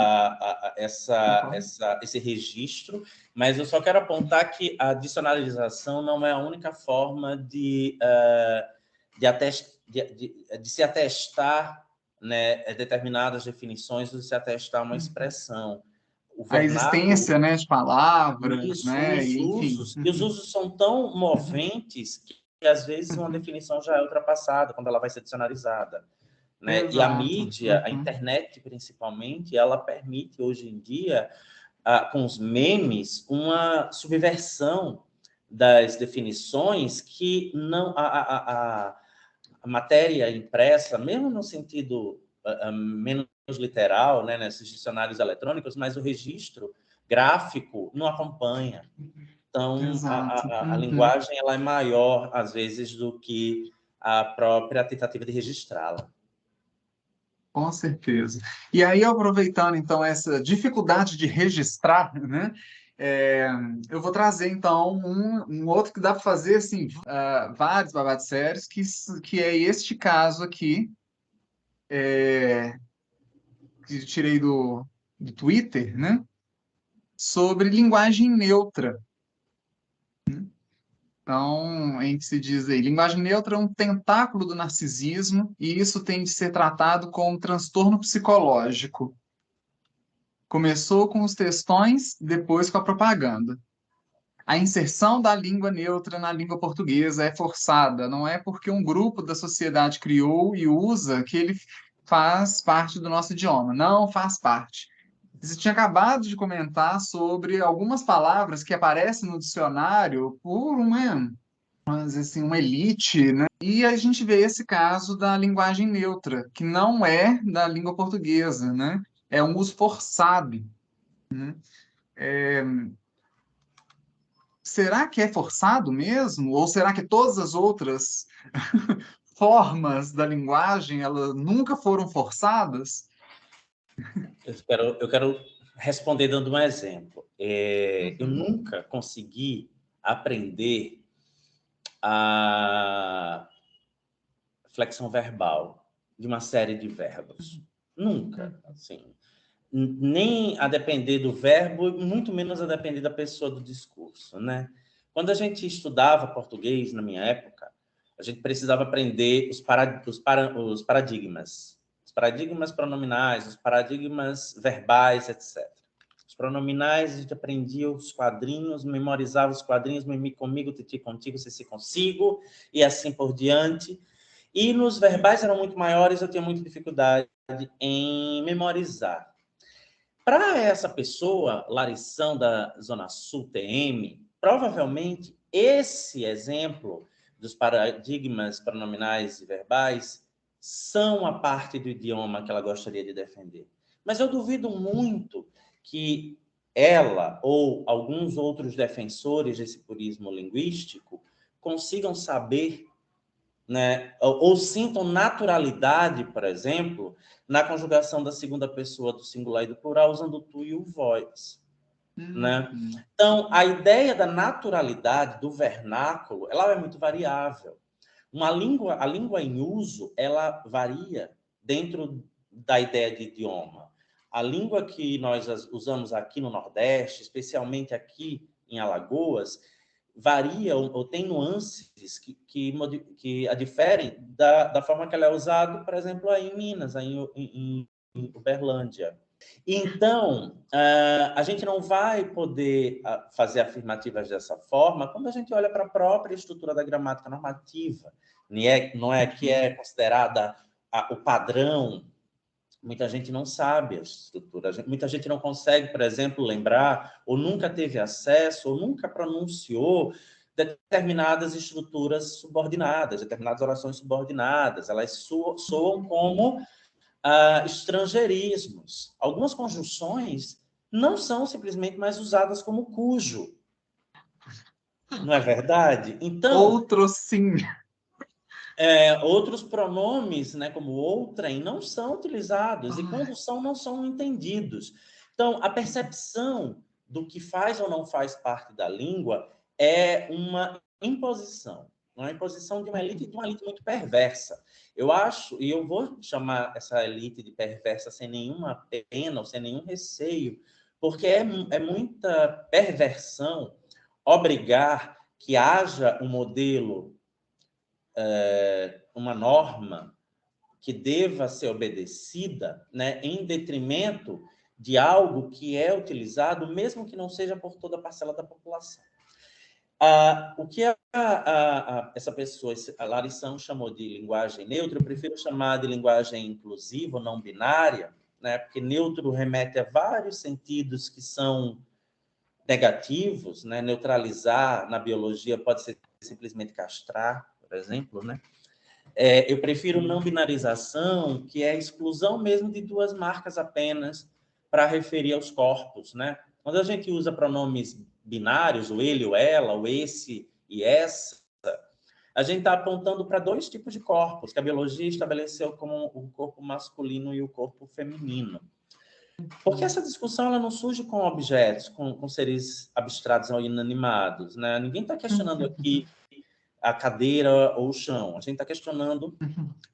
Speaker 2: esse registro, mas eu só quero apontar que a dicionarização não é a única forma de se atestar, né, determinadas definições, ou de se atestar uma expressão. O
Speaker 1: A
Speaker 2: vernáculo,
Speaker 1: existência, né, de palavras,
Speaker 2: isso,
Speaker 1: né? E, enfim.
Speaker 2: e os usos são tão moventes que às vezes uma
Speaker 1: Uhum.
Speaker 2: definição já é ultrapassada quando ela vai ser dicionarizada, né? E a
Speaker 1: Exato.
Speaker 2: mídia, a
Speaker 1: Uhum.
Speaker 2: internet principalmente, ela permite hoje em dia, com os memes, uma subversão das definições que não a matéria impressa, mesmo no sentido menos literal, né, nesses dicionários eletrônicos, mas o registro gráfico não acompanha. Então,
Speaker 1: Exato.
Speaker 2: a
Speaker 1: Uhum.
Speaker 2: linguagem ela é maior, às vezes, do que a própria tentativa de registrá-la.
Speaker 1: Com certeza. E aí, aproveitando, então, essa dificuldade de registrar, né? é, eu vou trazer, então, um outro que dá para fazer, assim, vários babados sérios, que é este caso aqui, que tirei do Twitter, né? Sobre linguagem neutra. Então, em que se diz aí, linguagem neutra é um tentáculo do narcisismo e isso tem de ser tratado como transtorno psicológico. Começou com os textões, depois com a propaganda. A inserção da língua neutra na língua portuguesa é forçada, não é porque um grupo da sociedade criou e usa que ele faz parte do nosso idioma. Não faz parte. Você tinha acabado de comentar sobre algumas palavras que aparecem no dicionário por assim, uma elite, né? E a gente vê esse caso da linguagem neutra, que não é da língua portuguesa, né? É um uso forçado. Será que é forçado mesmo? Ou será que todas as outras formas da linguagem, elas nunca foram forçadas?
Speaker 2: Eu quero responder dando um exemplo. Eu
Speaker 1: Uhum.
Speaker 2: nunca consegui aprender a flexão verbal de uma série de verbos. Nunca, assim. Nem a depender do verbo, muito menos a depender da pessoa do discurso, né? Quando a gente estudava português, na minha época, a gente precisava aprender os paradigmas pronominais, os paradigmas verbais, etc. Os pronominais, a gente aprendia os quadrinhos, memorizava os quadrinhos, mimi comigo, titi contigo, se consigo, e assim por diante. E nos verbais eram muito maiores, eu tinha muita dificuldade em memorizar. Para essa pessoa, Larissão da Zona Sul TM, provavelmente esse exemplo dos paradigmas pronominais e verbais são a parte do idioma que ela gostaria de defender. Mas eu duvido muito que ela ou alguns outros defensores desse purismo linguístico consigam saber, né, ou sintam naturalidade, por exemplo, na conjugação da segunda pessoa do singular e do plural, usando o tu e o vós, né?
Speaker 1: Uhum.
Speaker 2: Então, a ideia da naturalidade do vernáculo, ela é muito variável. A língua em uso, ela varia dentro da ideia de idioma. A língua que nós usamos aqui no Nordeste, especialmente aqui em Alagoas, varia ou tem nuances que a diferem da forma que ela é usada, por exemplo, aí em Minas, aí em Uberlândia. Então, a gente não vai poder fazer afirmativas dessa forma quando a gente olha para a própria estrutura da gramática normativa, não é que é considerada o padrão. Muita gente não sabe a estrutura, muita gente não consegue, por exemplo, lembrar, ou nunca teve acesso, ou nunca pronunciou determinadas estruturas subordinadas, determinadas orações subordinadas. Elas soam como estrangeirismos. Algumas conjunções não são simplesmente mais usadas como cujo. Não é verdade? Então,
Speaker 1: Outro sim.
Speaker 2: outros pronomes, né, como outrem, não são utilizados, e quando são, não são entendidos. Então, a percepção do que faz ou não faz parte da língua é uma imposição. uma imposição de uma elite muito perversa. Eu acho, e eu vou chamar essa elite de perversa sem nenhuma pena ou sem nenhum receio, porque é muita perversão obrigar que haja um modelo, uma norma que deva ser obedecida, né, em detrimento de algo que é utilizado, mesmo que não seja por toda a parcela da população. O que essa pessoa, a Larissão, chamou de linguagem neutra, eu prefiro chamar de linguagem inclusiva, não binária, né, porque neutro remete a vários sentidos que são negativos, né? Neutralizar na biologia pode ser simplesmente castrar, por exemplo, né? Eu prefiro não binarização, que é a exclusão mesmo de duas marcas apenas para referir aos corpos, né? Quando a gente usa pronomes binários, o ele, o ela, o esse e essa, a gente está apontando para dois tipos de corpos que a biologia estabeleceu como o corpo masculino e o corpo feminino. Porque essa discussão ela não surge com objetos, com seres abstratos ou inanimados, né? Ninguém está questionando aqui a cadeira ou o chão. A gente está questionando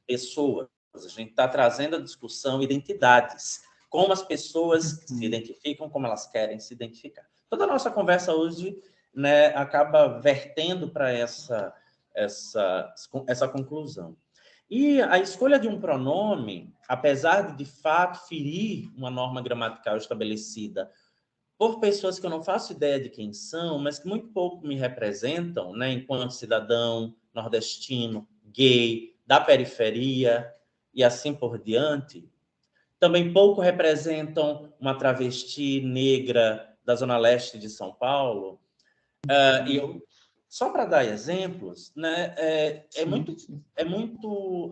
Speaker 2: pessoas. A gente está trazendo a discussão identidades. Como as pessoas se identificam, como elas querem se identificar. Toda a nossa conversa hoje, né, acaba vertendo para essa conclusão. E a escolha de um pronome, apesar de fato, ferir uma norma gramatical estabelecida por pessoas que eu não faço ideia de quem são, mas que muito pouco me representam, né, enquanto cidadão nordestino, gay, da periferia e assim por diante, também pouco representam uma travesti negra da Zona Leste de São Paulo. E eu, só para dar exemplos, né, é muito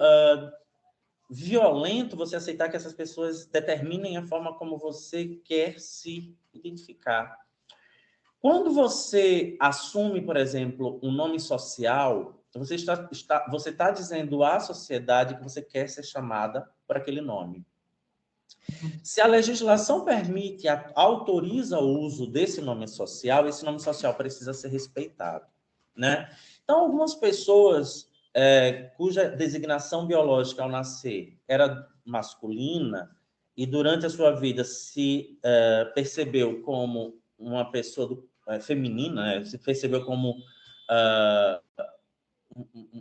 Speaker 2: violento você aceitar que essas pessoas determinem a forma como você quer se identificar. Quando você assume, por exemplo, um nome social, você está dizendo à sociedade que você quer ser chamada por aquele nome. Se a legislação permite, autoriza o uso desse nome social, esse nome social precisa ser respeitado, né? Então, algumas pessoas cuja designação biológica ao nascer era masculina e durante a sua vida se percebeu como uma pessoa feminina, né? Se percebeu como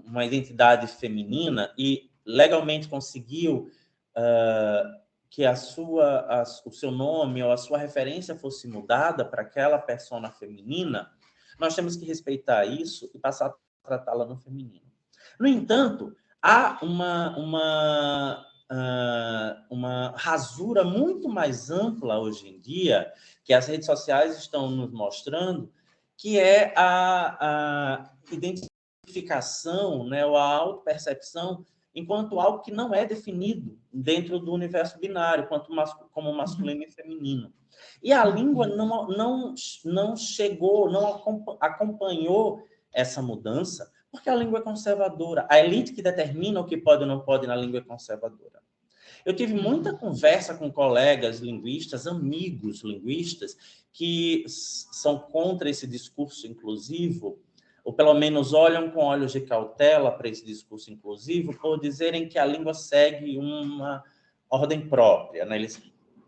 Speaker 2: uma identidade feminina e legalmente conseguiu que o seu nome ou a sua referência fosse mudada para aquela persona feminina, nós temos que respeitar isso e passar a tratá-la no feminino. No entanto, há uma rasura muito mais ampla hoje em dia, que as redes sociais estão nos mostrando, que é a identificação, né, ou a autopercepção enquanto algo que não é definido dentro do universo binário, como masculino e feminino. E a língua não chegou, não acompanhou essa mudança, porque a língua é conservadora. A elite que determina o que pode ou não pode na língua é conservadora. Eu tive muita conversa com colegas linguistas, amigos linguistas, que são contra esse discurso inclusivo, ou pelo menos olham com olhos de cautela para esse discurso inclusivo, por dizerem que a língua segue uma ordem própria, né? Eles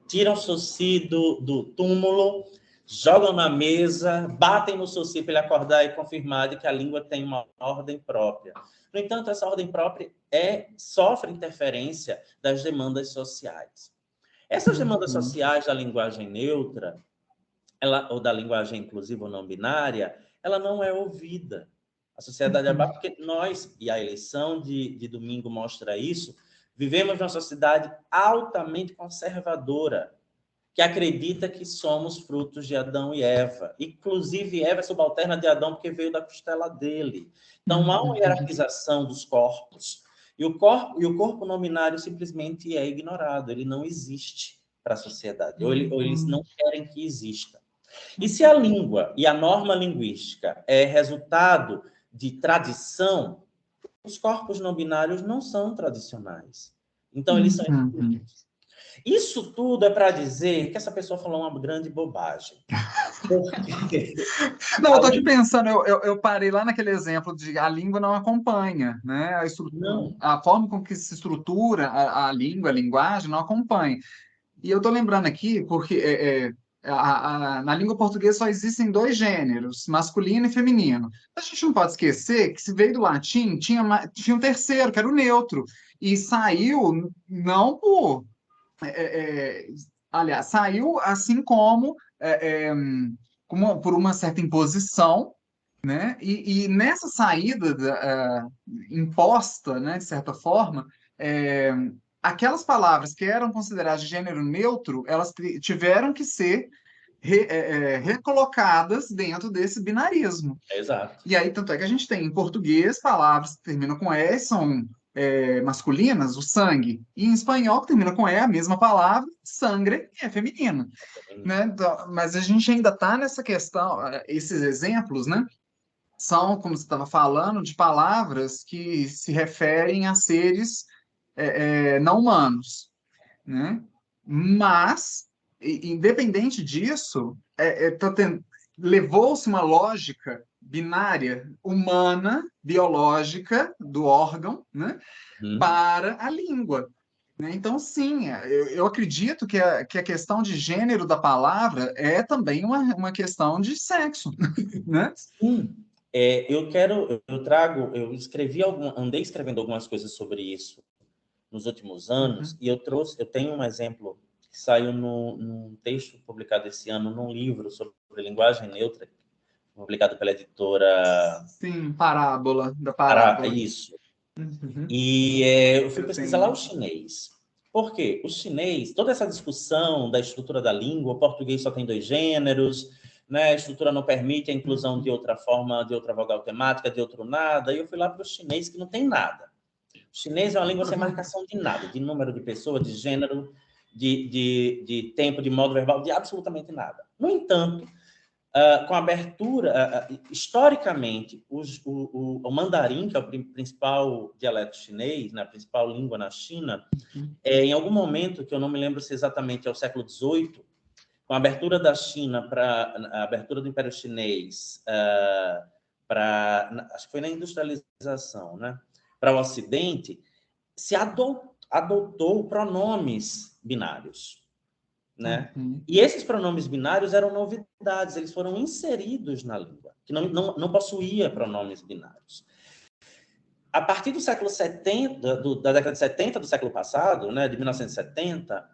Speaker 2: tiram o soci do túmulo, jogam na mesa, batem no soci para ele acordar e confirmar de que a língua tem uma ordem própria. No entanto, essa ordem própria sofre interferência das demandas sociais. Essas demandas sociais da linguagem neutra, ou da linguagem inclusiva ou não binária, ela não é ouvida. A sociedade abaixa, porque nós, e a eleição de domingo mostra isso, vivemos numa sociedade altamente conservadora, que acredita que somos frutos de Adão e Eva. Inclusive, Eva é subalterna de Adão porque veio da costela dele. Então, há uma hierarquização dos corpos. E o corpo não binário simplesmente é ignorado, ele não existe para a sociedade, ou eles não querem que exista. E se a língua e a norma linguística é resultado de tradição, os corpos não binários não são tradicionais. Então, eles são excluídos. Isso tudo é para dizer que essa pessoa falou uma grande bobagem. Porque
Speaker 1: Não, eu
Speaker 2: a
Speaker 1: estou aqui
Speaker 2: língua
Speaker 1: pensando, eu parei lá naquele exemplo de a língua não acompanha, né?
Speaker 2: não.
Speaker 1: A forma com que se estrutura a língua, a linguagem, não acompanha. E eu estou lembrando aqui, porque na língua portuguesa só existem dois gêneros, masculino e feminino. A gente não pode esquecer que se veio do latim, tinha um terceiro, que era o neutro, e saiu não por. é, é, aliás, saiu assim por uma certa imposição, né? E nessa saída imposta, né, de certa forma, é, aquelas palavras que eram consideradas de gênero neutro, elas tiveram que ser recolocadas dentro desse binarismo.
Speaker 2: Exato.
Speaker 1: E aí, tanto é que a gente tem em português palavras que terminam com E são masculinas, o sangue, e em espanhol, que termina com E, a mesma palavra, sangre, é feminino. Né? Então, mas a gente ainda está nessa questão, esses exemplos, né? São, como você estava falando, de palavras que se referem a seres não humanos, né? Mas, independente disso, levou-se uma lógica binária humana, biológica, do órgão, né?
Speaker 2: Uhum.
Speaker 1: Para a língua. Né? Então, sim, eu acredito que a questão de gênero da palavra é também uma questão de sexo, né?
Speaker 2: Sim. Eu escrevi andei escrevendo algumas coisas sobre isso nos últimos anos,
Speaker 1: Uhum.
Speaker 2: e eu tenho um exemplo que saiu num texto publicado esse ano, num livro sobre linguagem neutra, publicado pela editora
Speaker 1: Sim, parábola, da
Speaker 2: Para
Speaker 1: parábola.
Speaker 2: isso.
Speaker 1: Uhum.
Speaker 2: E eu fui
Speaker 1: Eu
Speaker 2: pesquisar lá o
Speaker 1: tenho.
Speaker 2: chinês. Por quê? O chinês, toda essa discussão da estrutura da língua, o português só tem dois gêneros, né? A estrutura não permite a inclusão de
Speaker 1: Uhum.
Speaker 2: outra forma, de outra vogal temática, de outro nada. E eu fui lá para o chinês, que não tem nada. O chinês é uma língua sem marcação de nada, de número de pessoa, de gênero, de tempo, de modo verbal, de absolutamente nada. No entanto, com a abertura, historicamente, o mandarim, que é o principal dialeto chinês, né, a principal língua na China, em algum momento, que eu não me lembro se exatamente é o século XVIII, com a abertura da China para a abertura do Império Chinês, acho que foi na industrialização, né, para o Ocidente, se adotou pronomes binários, né?
Speaker 1: Uhum.
Speaker 2: E esses pronomes binários eram novidades, eles foram inseridos na língua, que não possuía pronomes binários. A partir do século 70, da década de 70 do século passado, né, de 1970,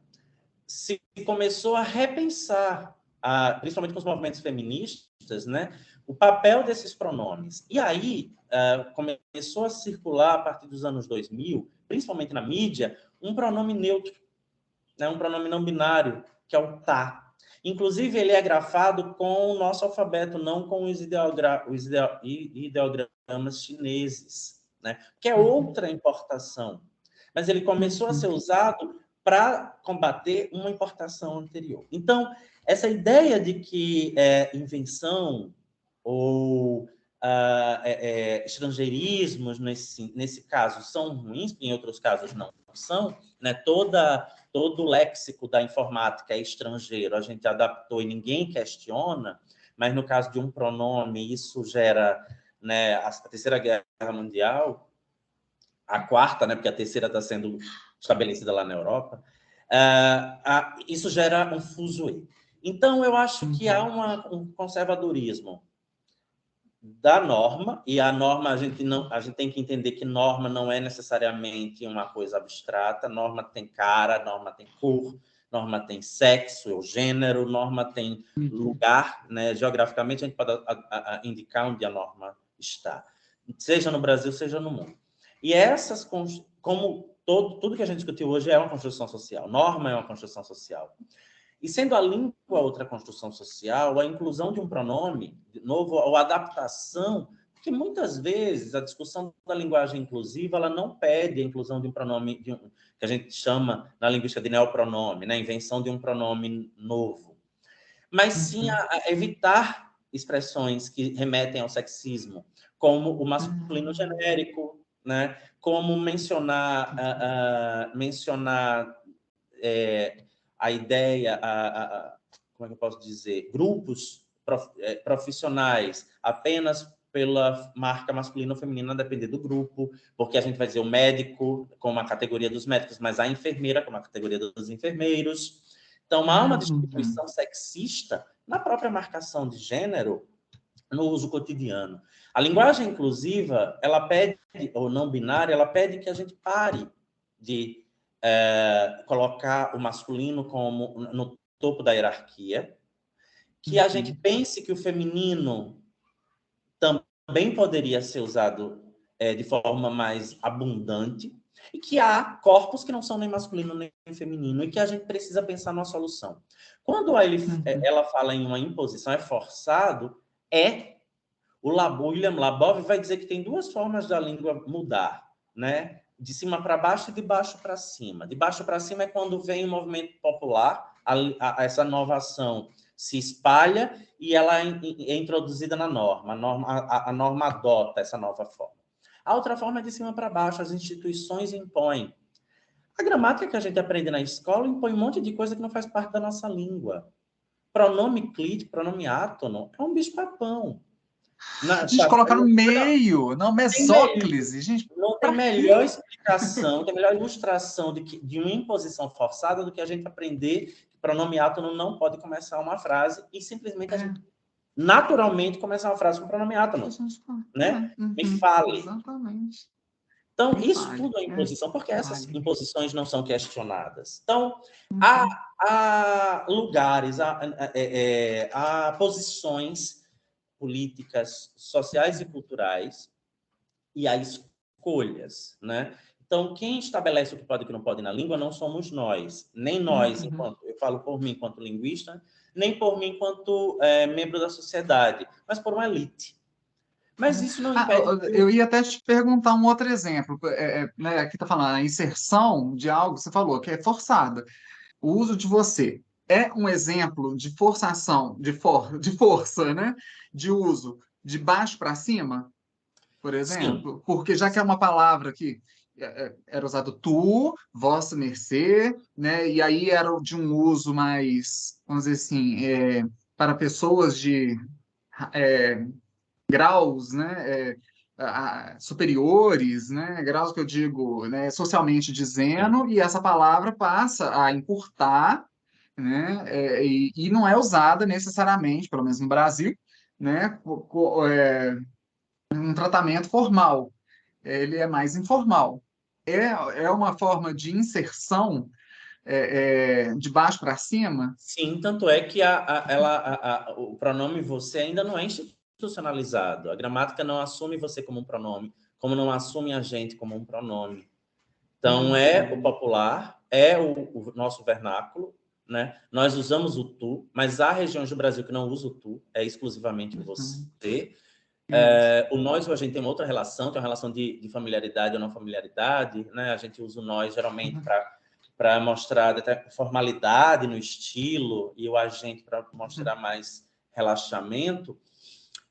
Speaker 2: se começou a repensar, principalmente com os movimentos feministas, né, o papel desses pronomes. E aí começou a circular, a partir dos anos 2000, principalmente na mídia, um pronome neutro, né, um pronome não binário, que é o tá. Inclusive, ele é grafado com o nosso alfabeto, não com os ideogramas chineses, né? Que é
Speaker 1: Uhum.
Speaker 2: outra importação. Mas ele começou a ser
Speaker 1: Uhum.
Speaker 2: usado para combater uma importação anterior. Então, essa ideia de que invenção ou estrangeirismos, nesse caso, são ruins, em outros casos não são, né? Todo o léxico da informática é estrangeiro, a gente adaptou e ninguém questiona, mas no caso de um pronome, isso gera, né, a Terceira Guerra Mundial, a quarta, né, porque a terceira está sendo estabelecida lá na Europa, isso gera um fuzuê. Então, eu acho que há
Speaker 1: Uhum.
Speaker 2: um conservadorismo da norma, e a norma a gente tem que entender que norma não é necessariamente uma coisa abstrata, norma tem cara, norma tem cor, norma tem sexo ou gênero, norma tem
Speaker 1: Uhum.
Speaker 2: lugar, né? Geograficamente a gente pode indicar onde a norma está, seja no Brasil, seja no mundo. E essas, como tudo que a gente discutiu hoje é uma construção social, norma é uma construção social. E sendo a língua outra construção social, a inclusão de um pronome, de novo, ou a adaptação, porque muitas vezes a discussão da linguagem inclusiva ela não pede a inclusão de um pronome que a gente chama na linguística de neopronome, né? A invenção de um pronome novo, mas sim
Speaker 1: Uhum.
Speaker 2: a evitar expressões que remetem ao sexismo, como o masculino
Speaker 1: Uhum.
Speaker 2: genérico, né? Como mencionar a ideia, como é que eu posso dizer, grupos profissionais apenas pela marca masculina ou feminina, a depender do grupo, porque a gente vai dizer o médico como a categoria dos médicos, mas a enfermeira como a categoria dos enfermeiros. Então, há uma distribuição sexista na própria marcação de gênero no uso cotidiano. A linguagem inclusiva, ela pede, ou não binária, ela pede que a gente pare de colocar o masculino como no topo da hierarquia, que a gente pense que o feminino também poderia ser usado de forma mais abundante, e que há corpos que não são nem masculino nem feminino, e que a gente precisa pensar numa solução. Quando ela fala em uma imposição, é forçado, o William Labov vai dizer que tem duas formas da língua mudar, né? De cima para baixo e de baixo para cima. De baixo para cima é quando vem o movimento popular, essa nova ação se espalha e ela é introduzida na norma. A norma adota essa nova forma. A outra forma é de cima para baixo, as instituições impõem. A gramática que a gente aprende na escola impõe um monte de coisa que não faz parte da nossa língua. Pronome clit, pronome átono, é um bicho-papão.
Speaker 1: A gente coloca no meio, não, mesóclise. Gente,
Speaker 2: não tem melhor explicação, tem melhor ilustração de uma imposição forçada do que a gente aprender que pronome átono não pode começar uma frase e simplesmente a gente naturalmente começar uma frase com pronome átono. Né? Me fale.
Speaker 1: Exatamente.
Speaker 2: Então, isso tudo é imposição, porque essas imposições não são questionadas. Então, há lugares, há posições políticas, sociais e culturais, e há escolhas, né? Então, quem estabelece o que pode e o que não pode na língua não somos nós, nem nós, enquanto eu falo por mim enquanto linguista, nem por mim enquanto membro da sociedade, mas por uma elite. Mas isso não impede...
Speaker 1: Eu ia até te perguntar um outro exemplo. Né, aqui está falando a inserção de algo, você falou, que é forçada. O uso de você é um exemplo de forçação, de força, né? De uso de baixo para cima, por exemplo?
Speaker 2: Sim.
Speaker 1: Porque já que é uma palavra que era usado tu, vossa mercê, né? E aí era de um uso mais, vamos dizer assim, para pessoas de graus, né, superiores, né, graus que eu digo, né, socialmente dizendo, e essa palavra passa a encurtar, né, e não é usada necessariamente, pelo menos no Brasil, né, um tratamento formal. Ele é mais informal. É uma forma de inserção de baixo para cima?
Speaker 2: Sim, tanto é que o pronome você ainda não é institucionalizado. A gramática não assume você como um pronome, como não assume a gente como um pronome. Então, é o popular, é o nosso vernáculo, né? Nós usamos o tu, mas há regiões do Brasil que não usam o tu, é exclusivamente você. O nós, a gente tem uma outra relação, tem uma relação de familiaridade ou não familiaridade, né? A gente usa o nós, geralmente, para mostrar formalidade no estilo e o agente para mostrar mais relaxamento,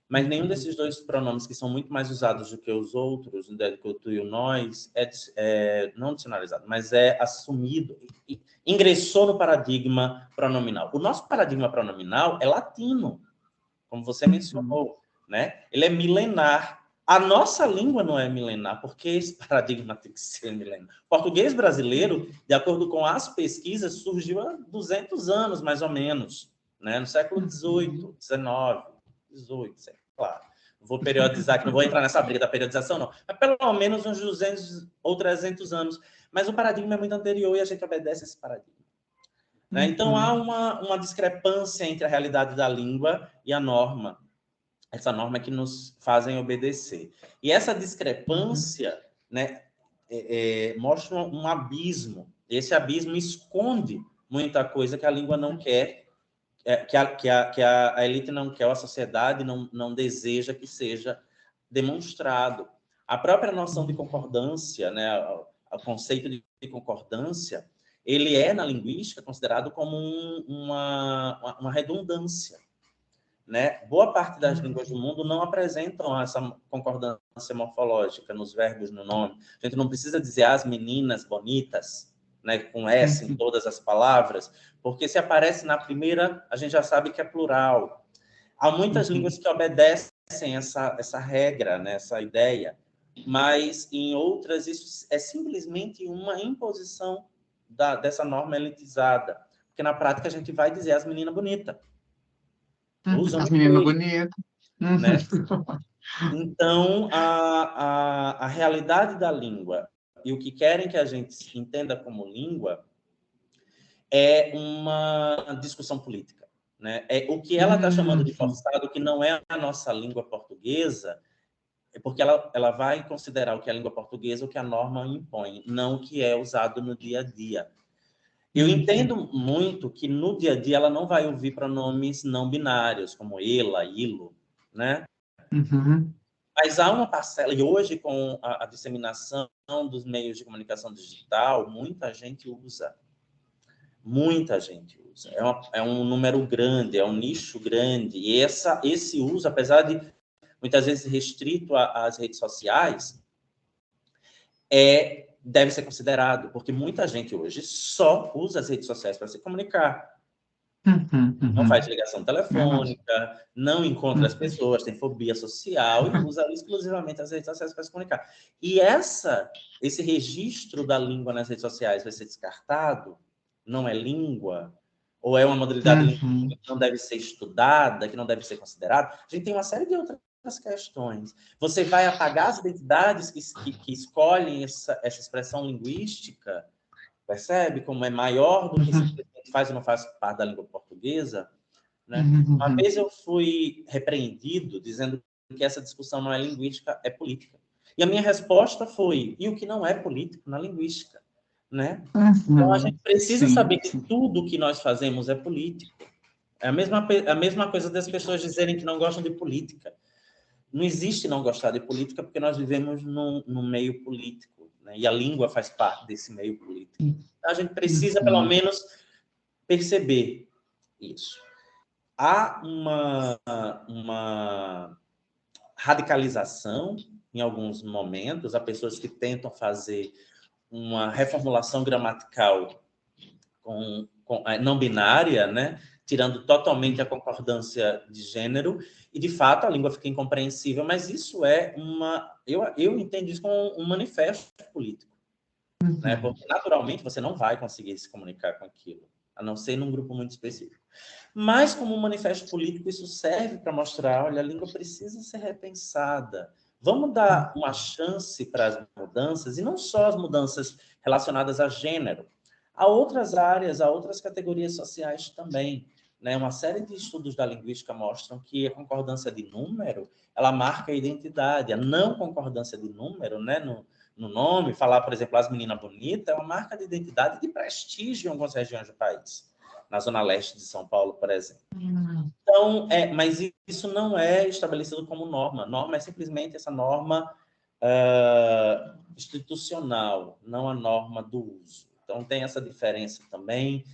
Speaker 2: mas nenhum desses dois pronomes, que são muito mais usados do que os outros, do que o tu e o nós, não dicionalizado, mas é assumido, ingressou no paradigma pronominal. O nosso paradigma pronominal é latino, como você mencionou, né? Ele é milenar. A nossa língua não é milenar, porque esse paradigma tem que ser milenar. O português brasileiro, de acordo com as pesquisas, surgiu há 200 anos, mais ou menos, né? No século XVIII, XIX, 18, sei lá. Vou periodizar, que não vou entrar nessa briga da periodização, não. Mas pelo menos uns 200 ou 300 anos. Mas o paradigma é muito anterior e a gente obedece esse paradigma. Né? Então, há uma discrepância entre a realidade da língua e a norma. Essa norma que nos fazem obedecer. E essa discrepância, né, mostra um abismo. Esse abismo esconde muita coisa que a língua não quer, que a elite não quer, a sociedade não deseja que seja demonstrado. A própria noção de concordância, né, o conceito de concordância, ele é, na linguística, considerado como uma redundância. Né? Boa parte das línguas do mundo não apresentam essa concordância morfológica nos verbos, no nome. A gente não precisa dizer as meninas bonitas, né, com S em todas as palavras, porque se aparece na primeira, a gente já sabe que é plural. Há muitas línguas que obedecem essa regra, né, essa ideia, mas em outras isso é simplesmente uma imposição dessa norma elitizada, porque na prática a gente vai dizer as meninas bonitas, usam
Speaker 1: As
Speaker 2: muito
Speaker 1: meninas
Speaker 2: isso,
Speaker 1: bonitas.
Speaker 2: né? Então, a realidade da língua e o que querem que a gente entenda como língua é uma discussão política, né? É o que ela está chamando de forçado, que não é a nossa língua portuguesa, é porque ela vai considerar o que é a língua portuguesa, o que a norma impõe, não o que é usado no dia a dia. Eu entendo muito que no dia a dia ela não vai ouvir pronomes não binários, como ela, ilo, né? Mas há uma parcela, e hoje com a disseminação dos meios de comunicação digital, muita gente usa. Muita gente usa. É um número grande, é um nicho grande. E esse uso, apesar de muitas vezes restrito às redes sociais, deve ser considerado, porque muita gente hoje só usa as redes sociais para se comunicar. Não faz ligação telefônica, não encontra as pessoas, tem fobia social e usa exclusivamente as redes sociais para se comunicar. E esse registro da língua nas redes sociais vai ser descartado? Não é língua? Ou é uma modalidade linguística que não deve ser estudada, que não deve ser considerada? A gente tem uma série de outras questões. Você vai apagar as identidades que escolhem essa expressão linguística? Percebe como é maior do que simplesmente faz ou não faz parte da língua portuguesa? Né? Uma vez eu fui repreendido dizendo que essa discussão não é linguística, é política. E a minha resposta foi: e o que não é político na linguística? Né? Então, a gente precisa saber que tudo que nós fazemos é político. É a mesma coisa das pessoas dizerem que não gostam de política. Não existe não gostar de política porque nós vivemos num meio político, né? E a língua faz parte desse meio político. Então, a gente precisa, pelo menos, perceber isso. Há uma radicalização em alguns momentos, há pessoas que tentam fazer uma reformulação gramatical não binária, né? Tirando totalmente a concordância de gênero, e de fato a língua fica incompreensível, mas isso eu entendo isso como um manifesto político, né? Porque naturalmente você não vai conseguir se comunicar com aquilo, a não ser num grupo muito específico. Mas como um manifesto político isso serve para mostrar, olha, a língua precisa ser repensada. Vamos dar uma chance para as mudanças, e não só as mudanças relacionadas a gênero, há outras áreas, há outras categorias sociais também. Né? Uma série de estudos da linguística mostram que a concordância de número, ela marca a identidade. A não concordância de número, né, no nome, falar, por exemplo, as meninas bonitas, é uma marca de identidade e de prestígio em algumas regiões do país. Na zona leste de São Paulo, por exemplo. Então, mas isso não é estabelecido como norma. Norma é simplesmente essa norma institucional, não a norma do uso. Então, tem essa diferença também.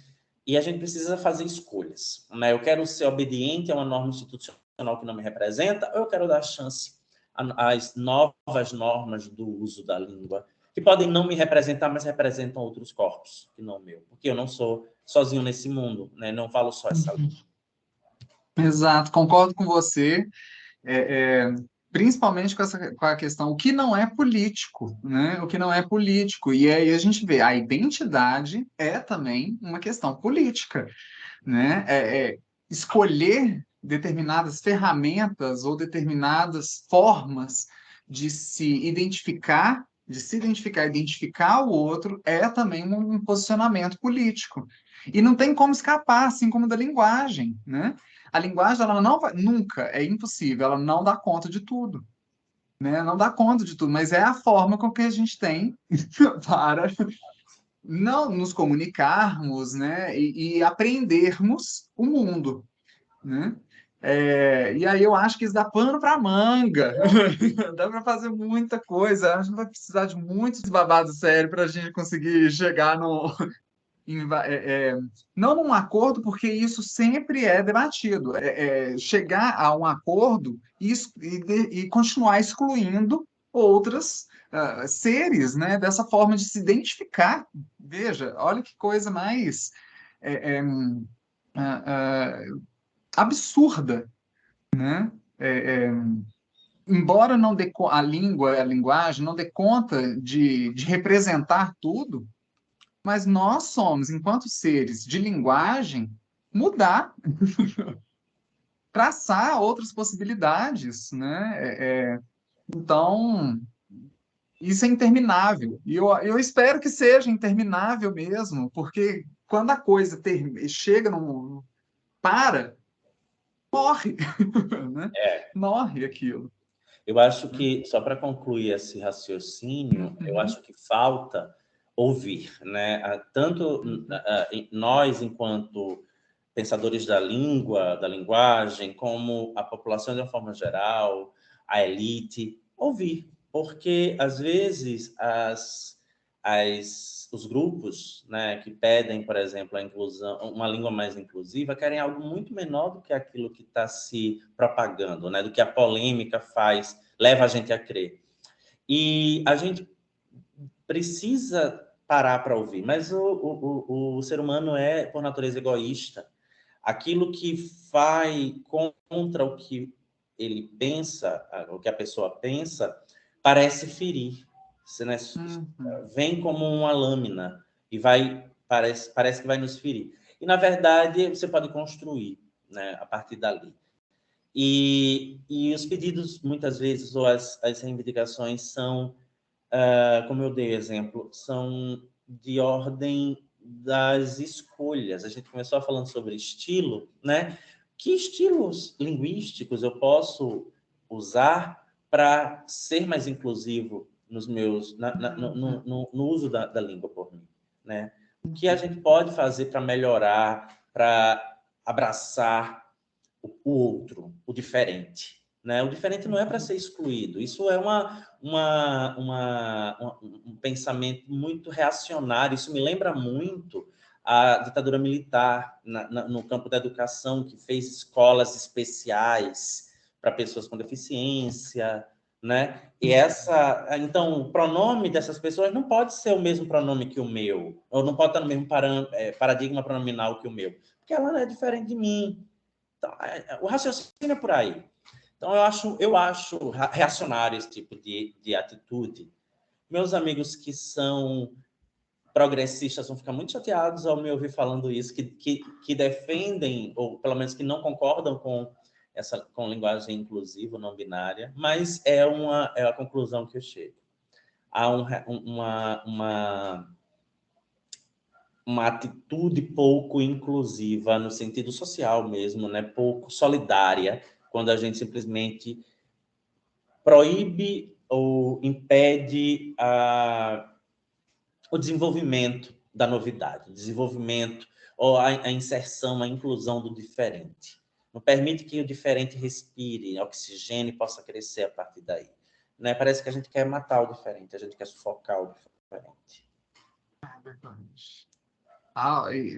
Speaker 2: E a gente precisa fazer escolhas. Né? Eu quero ser obediente a uma norma institucional que não me representa, ou eu quero dar chance às novas normas do uso da língua, que podem não me representar, mas representam outros corpos, que não o meu. Porque eu não sou sozinho nesse mundo, né? Não falo só essa língua.
Speaker 1: Exato, concordo com você. Principalmente com a questão, o que não é político, né? O que não é político. E aí a gente vê, a identidade é também uma questão política, né? Escolher determinadas ferramentas ou determinadas formas de se identificar, identificar o outro, é também um posicionamento político. E não tem como escapar, assim como da linguagem, né? A linguagem, ela não vai, nunca, é impossível, ela não dá conta de tudo, né? Não dá conta de tudo, mas é a forma com que a gente tem para não nos comunicarmos, né? E aprendermos o mundo, né? E aí eu acho que isso dá pano para manga, dá para fazer muita coisa. A gente vai precisar de muitos babados sérios para a gente conseguir chegar no, não num acordo, porque isso sempre é debatido. Chegar a um acordo e continuar excluindo outras seres, né, dessa forma de se identificar. Veja, olha que coisa mais é, é, ah, ah, absurda, né? Embora não dê, a língua, a linguagem não dê conta de representar tudo, mas nós somos, enquanto seres de linguagem, mudar, traçar outras possibilidades, né? Então, isso é interminável. E eu espero que seja interminável mesmo, porque quando a coisa chega num... para, morre, né? Morre aquilo.
Speaker 2: Eu acho que, só para concluir esse raciocínio, eu
Speaker 1: Uhum.
Speaker 2: acho que falta ouvir, né? Tanto nós, enquanto pensadores da língua, da linguagem, como a população de uma forma geral, a elite, ouvir. Porque, às vezes, os grupos, né, que pedem, por exemplo, a inclusão, uma língua mais inclusiva, querem algo muito menor do que aquilo que está se propagando, né, do que a polêmica leva a gente a crer. E a gente precisa parar para ouvir, mas o ser humano é, por natureza, egoísta. Aquilo que vai contra o que ele pensa, o que a pessoa pensa, parece ferir. Né?
Speaker 1: Uhum.
Speaker 2: Vem como uma lâmina e parece que vai nos ferir. E, na verdade, você pode construir, né, a partir dali. E os pedidos, muitas vezes, ou as reivindicações são, como eu dei exemplo, são de ordem das escolhas. A gente começou falando sobre estilo, né? Que estilos linguísticos eu posso usar para ser mais inclusivo nos meus, no uso da língua por mim, né? O que a gente pode fazer para melhorar, para abraçar o outro, o diferente, né? O diferente não é para ser excluído. Isso é um pensamento muito reacionário. Isso me lembra muito a ditadura militar no campo da educação, que fez escolas especiais para pessoas com deficiência, né? Então, o pronome dessas pessoas não pode ser o mesmo pronome que o meu, ou não pode estar no mesmo paradigma pronominal que o meu, porque ela é diferente de mim. Então, o raciocínio é por aí. Então, eu acho reacionário esse tipo de atitude. Meus amigos que são progressistas vão ficar muito chateados ao me ouvir falando isso, que defendem, ou pelo menos que não concordam com linguagem inclusiva, não binária, mas é a conclusão que eu chego. Há uma atitude pouco inclusiva, no sentido social mesmo, né? Pouco solidária, quando a gente simplesmente proíbe ou impede o desenvolvimento da novidade, o desenvolvimento ou a inserção, a inclusão do diferente. Não permite que o diferente respire, oxigene e possa crescer a partir daí. Né? Parece que a gente quer matar o diferente, a gente quer sufocar o diferente.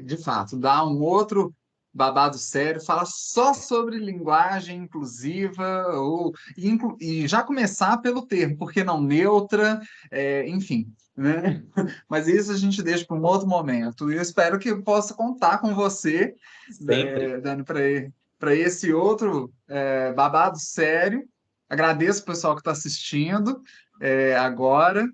Speaker 1: De fato, dá um outro babado sério, fala só sobre linguagem inclusiva, e já começar pelo termo, porque não neutra, enfim, né? Mas isso a gente deixa para um outro momento. E eu espero que eu possa contar com você,
Speaker 2: Sempre.
Speaker 1: Dani, para esse outro babado sério. Agradeço o pessoal que está assistindo agora.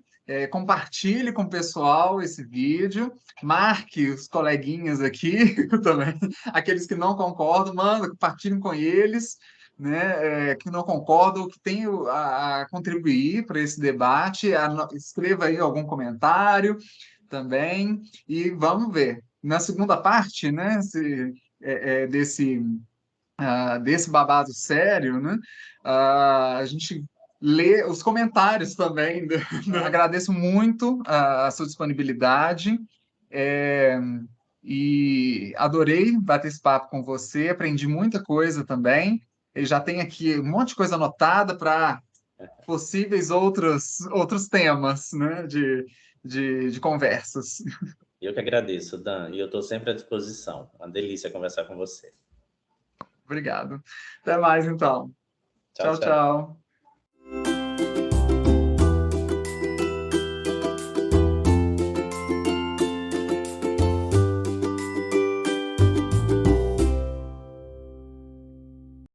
Speaker 1: Compartilhe com o pessoal esse vídeo, marque os coleguinhas aqui também, aqueles que não concordam, manda, compartilhem com eles, né, que não concordam, que tem a contribuir para esse debate, escreva aí algum comentário também, e vamos ver. Na segunda parte, né, desse babado sério, né, a gente lê os comentários também. Agradeço muito a sua disponibilidade. É, e adorei bater esse papo com você, aprendi muita coisa também. Eu já tenho aqui um monte de coisa anotada para possíveis outros temas, né, de conversas.
Speaker 2: Eu que agradeço, Dan, e eu estou sempre à disposição. Uma delícia conversar com você.
Speaker 1: Obrigado. Até mais, então.
Speaker 2: Tchau,
Speaker 1: Tchau,
Speaker 2: tchau.
Speaker 1: tchau.